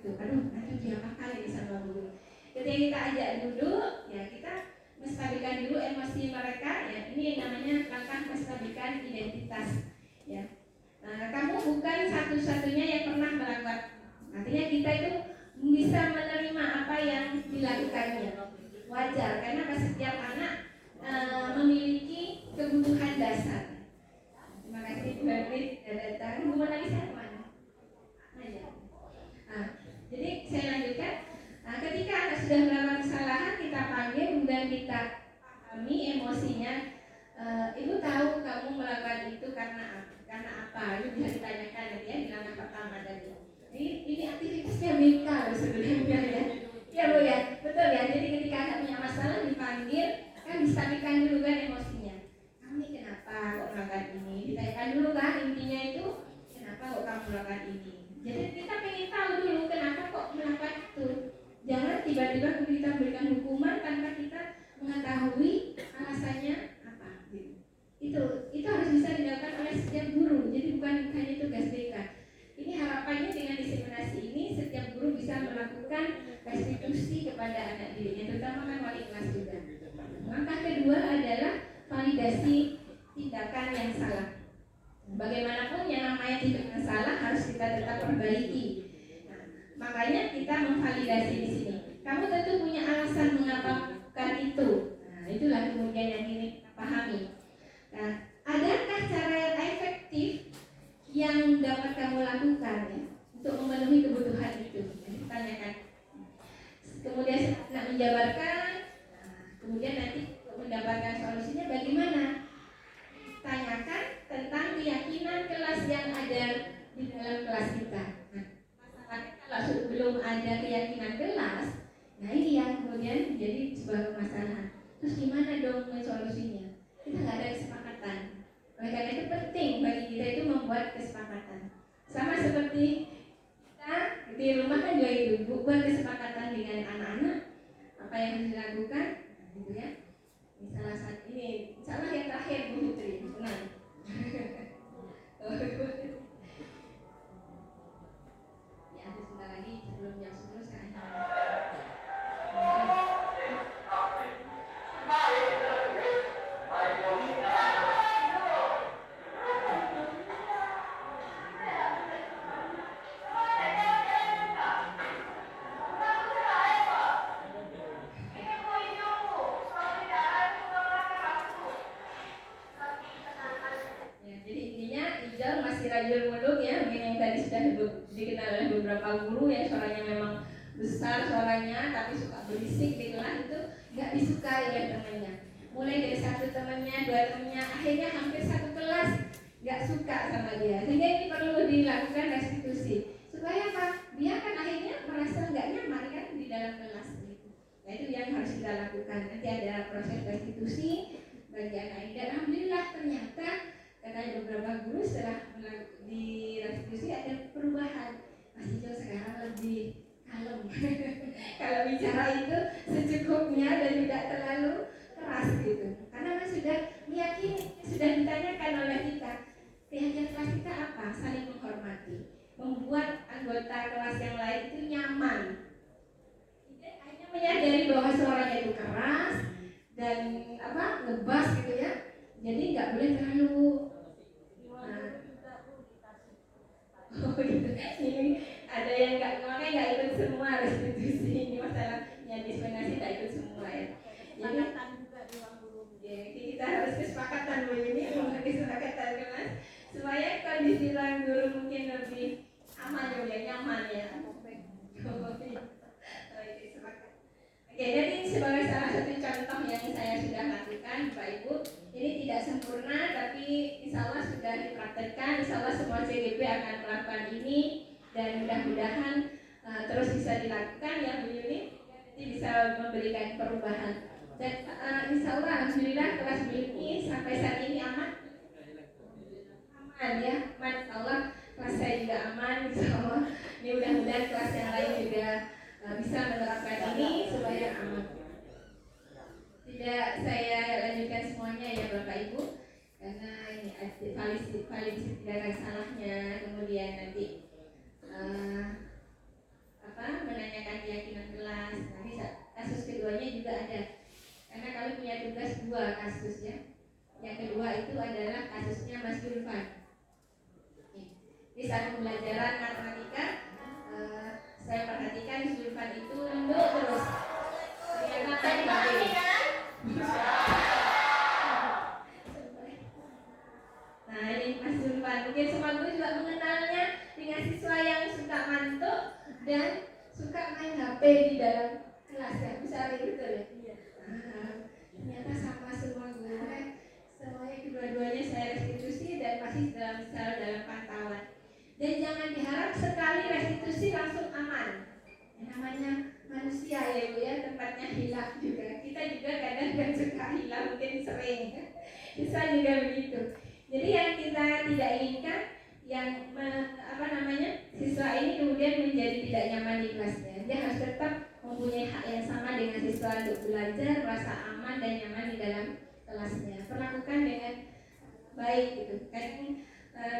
gitu, aduh nanti dia apa kali sama guru. Ketika kita ajak duduk, ya kita menstabilkan dulu emosi mereka, ya ini yang namanya langkah menstabilkan identitas. Ya, nah, kamu bukan satu-satunya yang pernah melakukan. Artinya kita itu bisa menerima apa yang dilakukannya. Wajar, karena setiap anak memiliki kebutuhan dasar. Terima kasih Mbak Brit sudah datang. Mau lagi saya kemana? Jadi saya lanjutkan. Ketika anak sudah melakukan kesalahan, kita panggil dan kita pahami emosinya. Ibu tahu kamu melakukan itu karena apa? Itu bisa ditanyakan nanti ya di langkah pertama tadi. Ini aktivitasnya BK sebenarnya ya. Ya Bu ya, betul ya. Jadi ketika anak punya masalah dipanggil, kan distabilkan dulu kan emosinya. Kamu ini kenapa kok melakukan ini? Ditanyakan dulu kan intinya itu, kenapa kok kamu melakukan ini? Jadi kita pengen tahu dulu kenapa kok melakukan itu. Jangan tiba-tiba kita berikan hukuman tanpa kita mengetahui alasannya apa. Gitu. Itu harus bisa dilakukan oleh setiap guru. Jadi bukan hanya tugas BK. Ini harapannya dengan diseminasi ini setiap guru bisa melakukan restitusi kepada anak didiknya, terutama kan wali kelas juga. Langkah kedua adalah validasi tindakan yang salah. Bagaimanapun yang namanya tindakan salah harus kita tetap perbaiki. Nah, makanya kita memvalidasi di sini. Kamu tentu punya alasan mengapa melakukan itu. Nah, itulah kemudian yang ini kita pahami. Nah, adakah cara yang efektif yang dapat kamu lakukan ya, untuk memenuhi kebutuhan itu? Jadi ditanyakan. Kemudian nak menjabarkan, kemudian nanti mendapatkan solusinya bagaimana? Tanyakan tentang keyakinan kelas yang ada di dalam kelas kita. Nah, kalau belum ada keyakinan kelas, nah ini yang kemudian menjadi sebuah permasalahan. Terus gimana dong solusinya? Kita nggak ada kesepakatan. Oleh karena itu penting bagi kita itu membuat kesepakatan. Sama seperti kita di rumah kan juga itu buat kesepakatan dengan anak-anak apa yang harus dilakukan, gitu ya. Ini salah satu ini salah yang terakhir Bu Putri, tenang. Ya, sebentar lagi sebelum jam 10 saya Rajul Muluk ya, mungkin yang tadi sudah dikenal oleh beberapa guru yang suaranya memang besar suaranya tapi suka berisik di kelas, itu nggak disukai oleh temannya. Mulai dari satu temannya, dua temannya, akhirnya hampir satu kelas nggak suka sama dia. Sehingga ini perlu dilakukan restitusi supaya apa? Dia kan akhirnya merasa nggak nyaman kan di dalam kelas gitu. Nah itu yang nanti ada proses restitusi bagi anak ini. Dan alhamdulillah ternyata kata beberapa guru setelah di restitusi ada perubahan. Mas Ijo sekarang lebih kalem. Kalau bicara itu secukupnya dan tidak terlalu keras gitu. Karena Mas sudah meyakini, sudah ditanyakan oleh kita, keyakinan kelas kita apa? Saling menghormati, membuat anggota kelas yang lain itu nyaman. Tidak hanya menyadari bahwa suaranya itu keras dan ngebas gitu ya. Jadi nggak boleh terlalu gitu. Ini ada yang makanya nggak ikut semua restitusi, ini masalahnya dispensasi nggak ikut semua ya. Jadi kita harus kesepakatan begini, kesepakatan kelas supaya kondisi ruang guru mungkin lebih aman ya, nyaman ya. Oke, jadi sebagai salah satu contoh yang saya sudah lakukan, Bapak Ibu, ini tidak sempurna, tapi insya Allah sudah dipraktekkan. Insya Allah semua CGP akan melakukan ini dan mudah-mudahan terus bisa dilakukan ya Bu Yuni, nanti bisa memberikan perubahan. Dan insya Allah alhamdulillah kelas Bu Yuni sampai saat ini aman ya, aman. Insya Allah kelas saya juga aman. Insya Allah ini mudah-mudahan kelas yang lain juga bisa menerapkan ini supaya aman. Tidak saya lanjutkan semuanya ya Bapak Ibu, karena ini validasi tidak ada salahnya. Kemudian nanti menanyakan keyakinan kelas. Nanti kasus keduanya juga ada, karena kami punya tugas 2 kasus ya. Yang kedua itu adalah kasusnya Mas Julfan. Di saat pembelajaran matematika, saya perhatikan Julfan itu nunduk terus. Ternyata kan nah ini Mas Julfan, mungkin semua guru juga mengenalnya dengan siswa yang suka mantuk dan suka main HP di dalam kelas ya, bisa gitu ya. Ternyata sama semua guru semuanya kedua-duanya saya restitusi dan masih dalam pantauan. Dan jangan diharap sekali restitusi langsung aman. Yang namanya manusia ya Bu ya, tempatnya hilaf juga. Kita juga kadang kan suka hilaf, mungkin sering. Bisa juga begitu. Jadi yang kita tidak inginkan, yang siswa ini kemudian menjadi tidak nyaman di kelasnya. Dia harus tetap mempunyai hak yang sama dengan siswa untuk belajar, merasa aman dan nyaman di dalam kelasnya. Perlakukan dengan baik gitu. Kan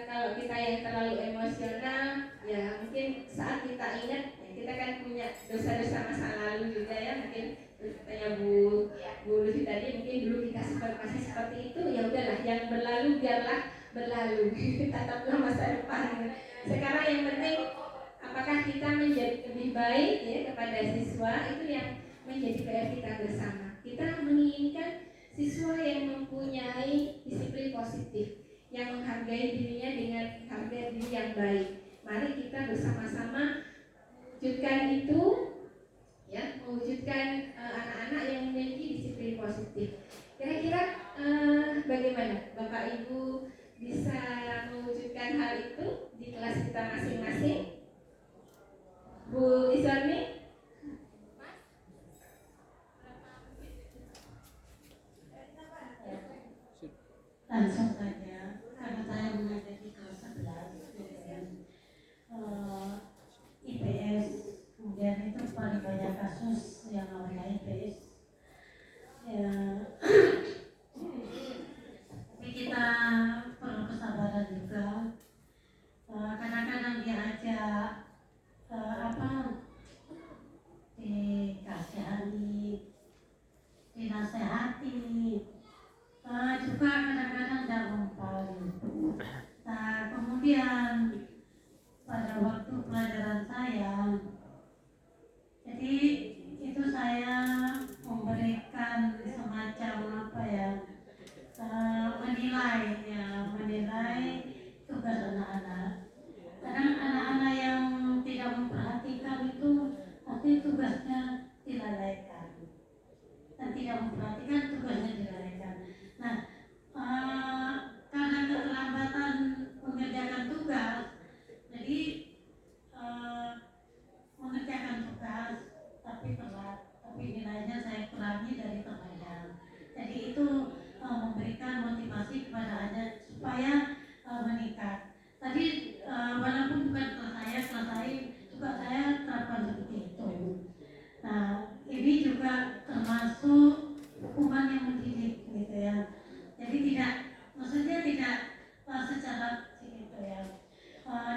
kalau kita yang terlalu emosional, ya mungkin saat kita ingat, ya kita kan punya dosa-dosa masa lalu juga ya. Mungkin tanya Bu Lucy tadi, mungkin dulu kita masih seperti itu, ya udahlah, yang berlalu biarlah berlalu. Tataplah masa depan. Sekarang yang penting apakah kita menjadi lebih baik ya kepada siswa, itu yang menjadi PR kita bersama. Kita menginginkan siswa yang mempunyai disiplin positif, yang menghargai dirinya dengan harga diri yang baik. Mari kita bersama-sama wujudkan itu ya, mewujudkan anak-anak yang memiliki disiplin positif. Kira-kira bagaimana Bapak Ibu bisa mewujudkan hal itu di kelas kita masing-masing? Bu Iswarni? Langsung saja, karena saya mengajar di kelas 11 IPS, kemudian itu paling banyak kasus yang namanya IPS ya. Tapi kita perlu kesabaran juga. Kadang-kadang diajak dikasihani, dinasehati, juga kadang-kadang tidak mempan. Nah, kemudian pada waktu pelajaran saya, jadi itu saya memberikan semacam menilai tugas anak-anak. Kadang anak-anak yang tidak memperhatikan itu pasti tugasnya dilalaikan, dan tidak memperhatikan tugasnya dilalaikan. Nah, karena keterlambatan mengerjakan tugas, jadi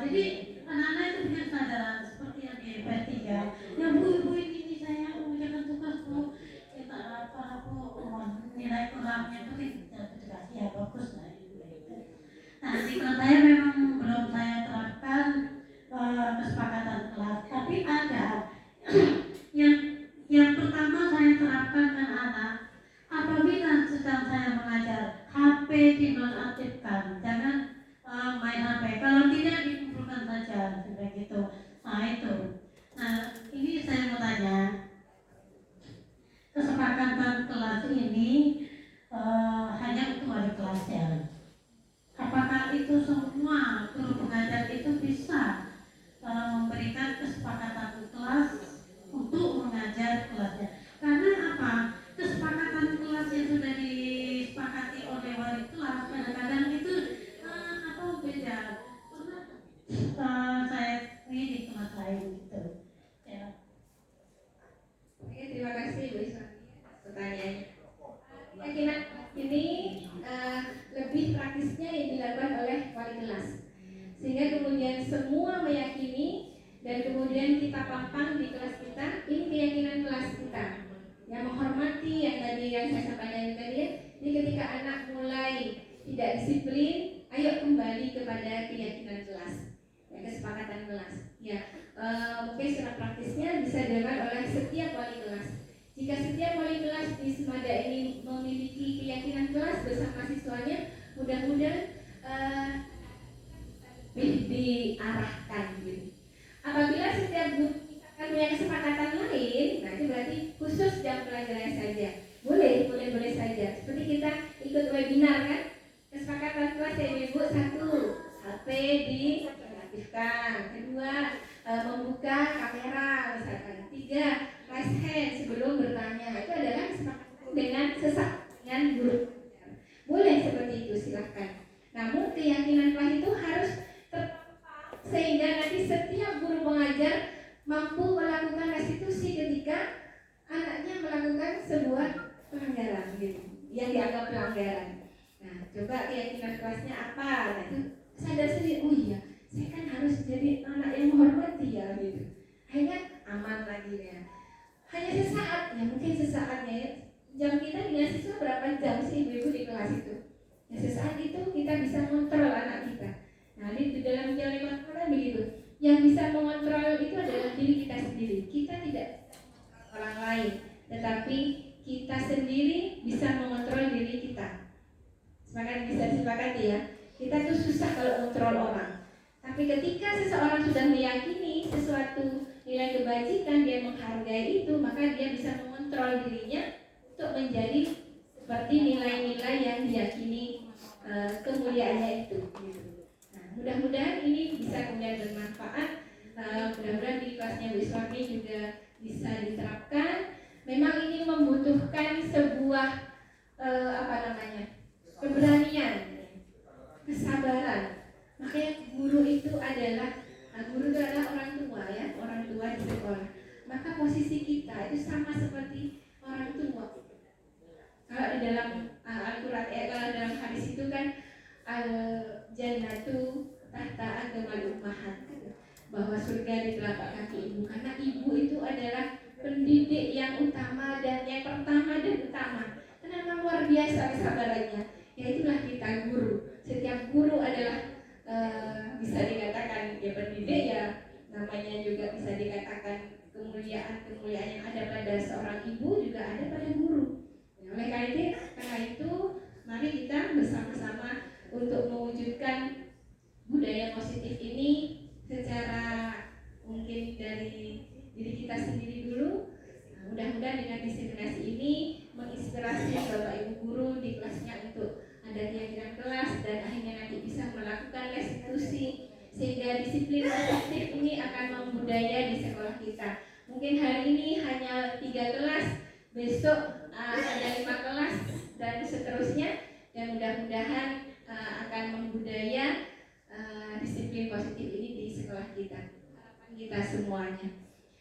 Jadi anak-anak itu punya kesadaran seperti yang di P3. Ya bu ini saya mengerjakan tugas bu. Kita apa nilai kurangnya itu dikasih ya bagus lah. Nah di kelas saya memang belum saya terapkan kesepakatan kelas, tapi ada yang pertama saya terapkan dengan anak. Apabila sedang saya mengajar, HP dinonaktifkan, jangan main HP. Kalau tidak dikumpulkan saja, sudah gitu. Nah itu. Nah ini saya mau tanya, kesepakatan kelas ini hanya untuk wali kelas ya. Apakah itu semua guru pengajar itu bisa memberikan kesepakatan kelas untuk mengajar kelasnya? Karena apa? Kesepakatan kelas yang sudah disepakati oleh wali kelas kadang-kadang itu beda. Karena saya ini di kelas lain gitu. Ya. Oke, terima kasih Bu Isma atas pertanyaannya. Keyakinan ini lebih praktisnya yang dilakukan oleh wali kelas, sehingga kemudian semua meyakini dan kemudian kita pampang di kelas kita. Ini keyakinan kelas kita yang menghormati yang tadi yang saya sampaikan tadi ya. Jadi ketika anak mulai tidak disiplin, ayo kembali kepada keyakinan kelas, ya, kesepakatan kelas. Ya, mungkin secara praktisnya bisa dilakukan oleh setiap wali kelas. Jika setiap wali kelas di Semada ini memiliki keyakinan kelas bersama siswanya, mudah-mudahan diarahkan gitu. Apabila setiap guru akan punya kesepakatan lain, nah itu berarti khusus jam pelajaran saja. Boleh saja. Seperti kita ikut webinar kan, kesepakatan kelas ya Ibu, 1, HP diaktifkan, 2, membuka kamera misalkan, 3, raise hand sebelum bertanya. Itu adalah kesepakatan dengan guru. Boleh seperti itu, silahkan. Namun keyakinan kelas itu harus sehingga nanti setiap guru pengajar mampu melakukan restitusi ketika anaknya melakukan sebuah pelanggaran gitu, yang dianggap pelanggaran. Nah, coba keyakinan kelasnya apa? Nah, itu sadar sendiri, oh iya, saya kan harus jadi anak yang menghormati ya gitu. Akhirnya aman lagi ya. Hanya sesaat, ya mungkin sesaatnya ya. Jam kita dengan siswa berapa jam sih ibu-ibu di kelas itu? Ya sesaat itu kita bisa mengontrol anak kita. Nah, di dalam jam 5 tahun begitu. Yang bisa mengontrol itu adalah diri kita sendiri. Kita tidak orang lain, tetapi kita sendiri bisa mengontrol diri kita. Bisa disepakati ya. Kita tuh susah kalau mengontrol orang. Tapi ketika seseorang sudah meyakini sesuatu nilai kebajikan, dia menghargai itu, maka dia bisa mengontrol dirinya untuk menjadi seperti nilai-nilai yang diyakini kemuliaannya itu. Nah, mudah-mudahan ini bisa kemudian bermanfaat. Mudah-mudahan di kelasnya Bu Iswami juga bisa diterapkan. Memang ini membutuhkan sebuah keberanian, kesabaran. Makanya guru itu adalah orang tua ya, orang tua di sekolah. Maka posisi kita itu sama seperti orang tua. Kalau di dalam Al-Quran, kalau dalam hadis itu kan al-jannatu tahta aqdamal ummahat, bahwa surga di telapak kaki ibu, karena ibu itu adalah pendidik yang utama dan yang pertama dan utama. Kenapa luar biasa kesabarannya? Ya itulah kita guru. Setiap guru adalah bisa dikatakan ya pendidik ya, namanya juga bisa dikatakan kemuliaan yang ada pada seorang ibu juga ada pada guru. Nah, oleh karena itu mari kita bersama-sama untuk mewujudkan budaya positif ini secara mungkin dari diri kita sendiri dulu. Nah, mudah-mudahan dengan diseminasi ini menginspirasi Bapak Ibu guru di kelasnya untuk ada keyakinan kelas dan akhirnya nanti bisa melakukan restitusi sehingga disiplin positif ini akan membudaya di sekolah kita. Mungkin hari ini hanya 3 kelas, besok ada 5 kelas dan seterusnya, dan mudah-mudahan akan membudaya disiplin positif ini di sekolah kita, harapan kita semuanya.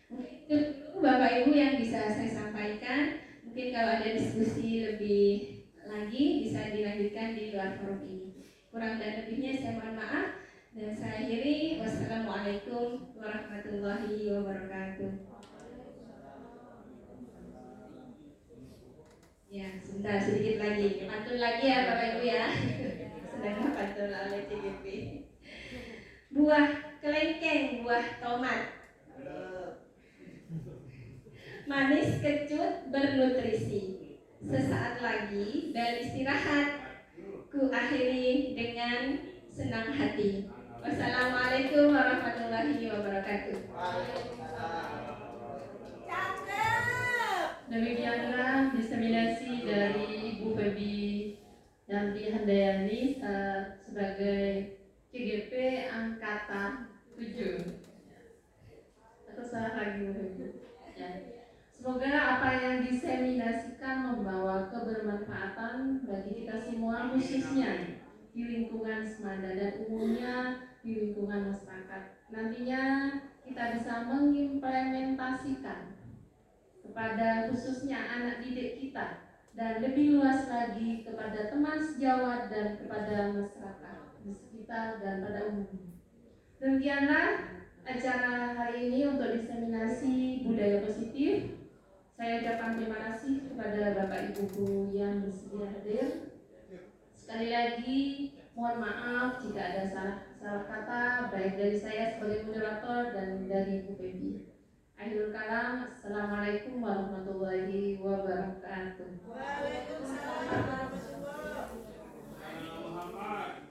Mungkin itu dulu Bapak Ibu yang bisa saya sampaikan. Mungkin kalau ada diskusi lebih lagi bisa dilanjutkan di luar forum ini. Kurang dan lebihnya saya mohon maaf. Dan saya akhiri, wassalamualaikum warahmatullahi wabarakatuh. Ya, sebentar sedikit lagi, pantun lagi ya Bapak Ibu ya. Sedang pantun oleh CGP. Buah kelengkeng, buah tomat, manis kecut bernutrisi. Sesaat lagi bel istirahat, ku akhiri dengan senang hati. Wassalamualaikum warahmatullahi wabarakatuh. Demikianlah diseminasi dari Ibu Febi Yanti Handayani sebagai CGP Angkatan 7. Atau salah lagi Bu Febi. Ya. Semoga apa yang diseminasikan membawa kebermanfaatan bagi kita semua, khususnya di lingkungan semada dan umumnya di lingkungan masyarakat. Nantinya kita bisa mengimplementasikan kepada khususnya anak didik kita dan lebih luas lagi kepada teman sejawat dan kepada masyarakat di sekitar dan pada umumnya. Demikianlah acara hari ini untuk diseminasi budaya positif. Saya ucapkan terima kasih kepada Bapak Ibu guru yang bersedia hadir. Sekali lagi mohon maaf jika ada salah kata baik dari saya sebagai moderator dan dari Ibu Febi. Akhirul kalam, assalamualaikum warahmatullahi wabarakatuh. Waalaikumsalam warahmatullahi wabarakatuh.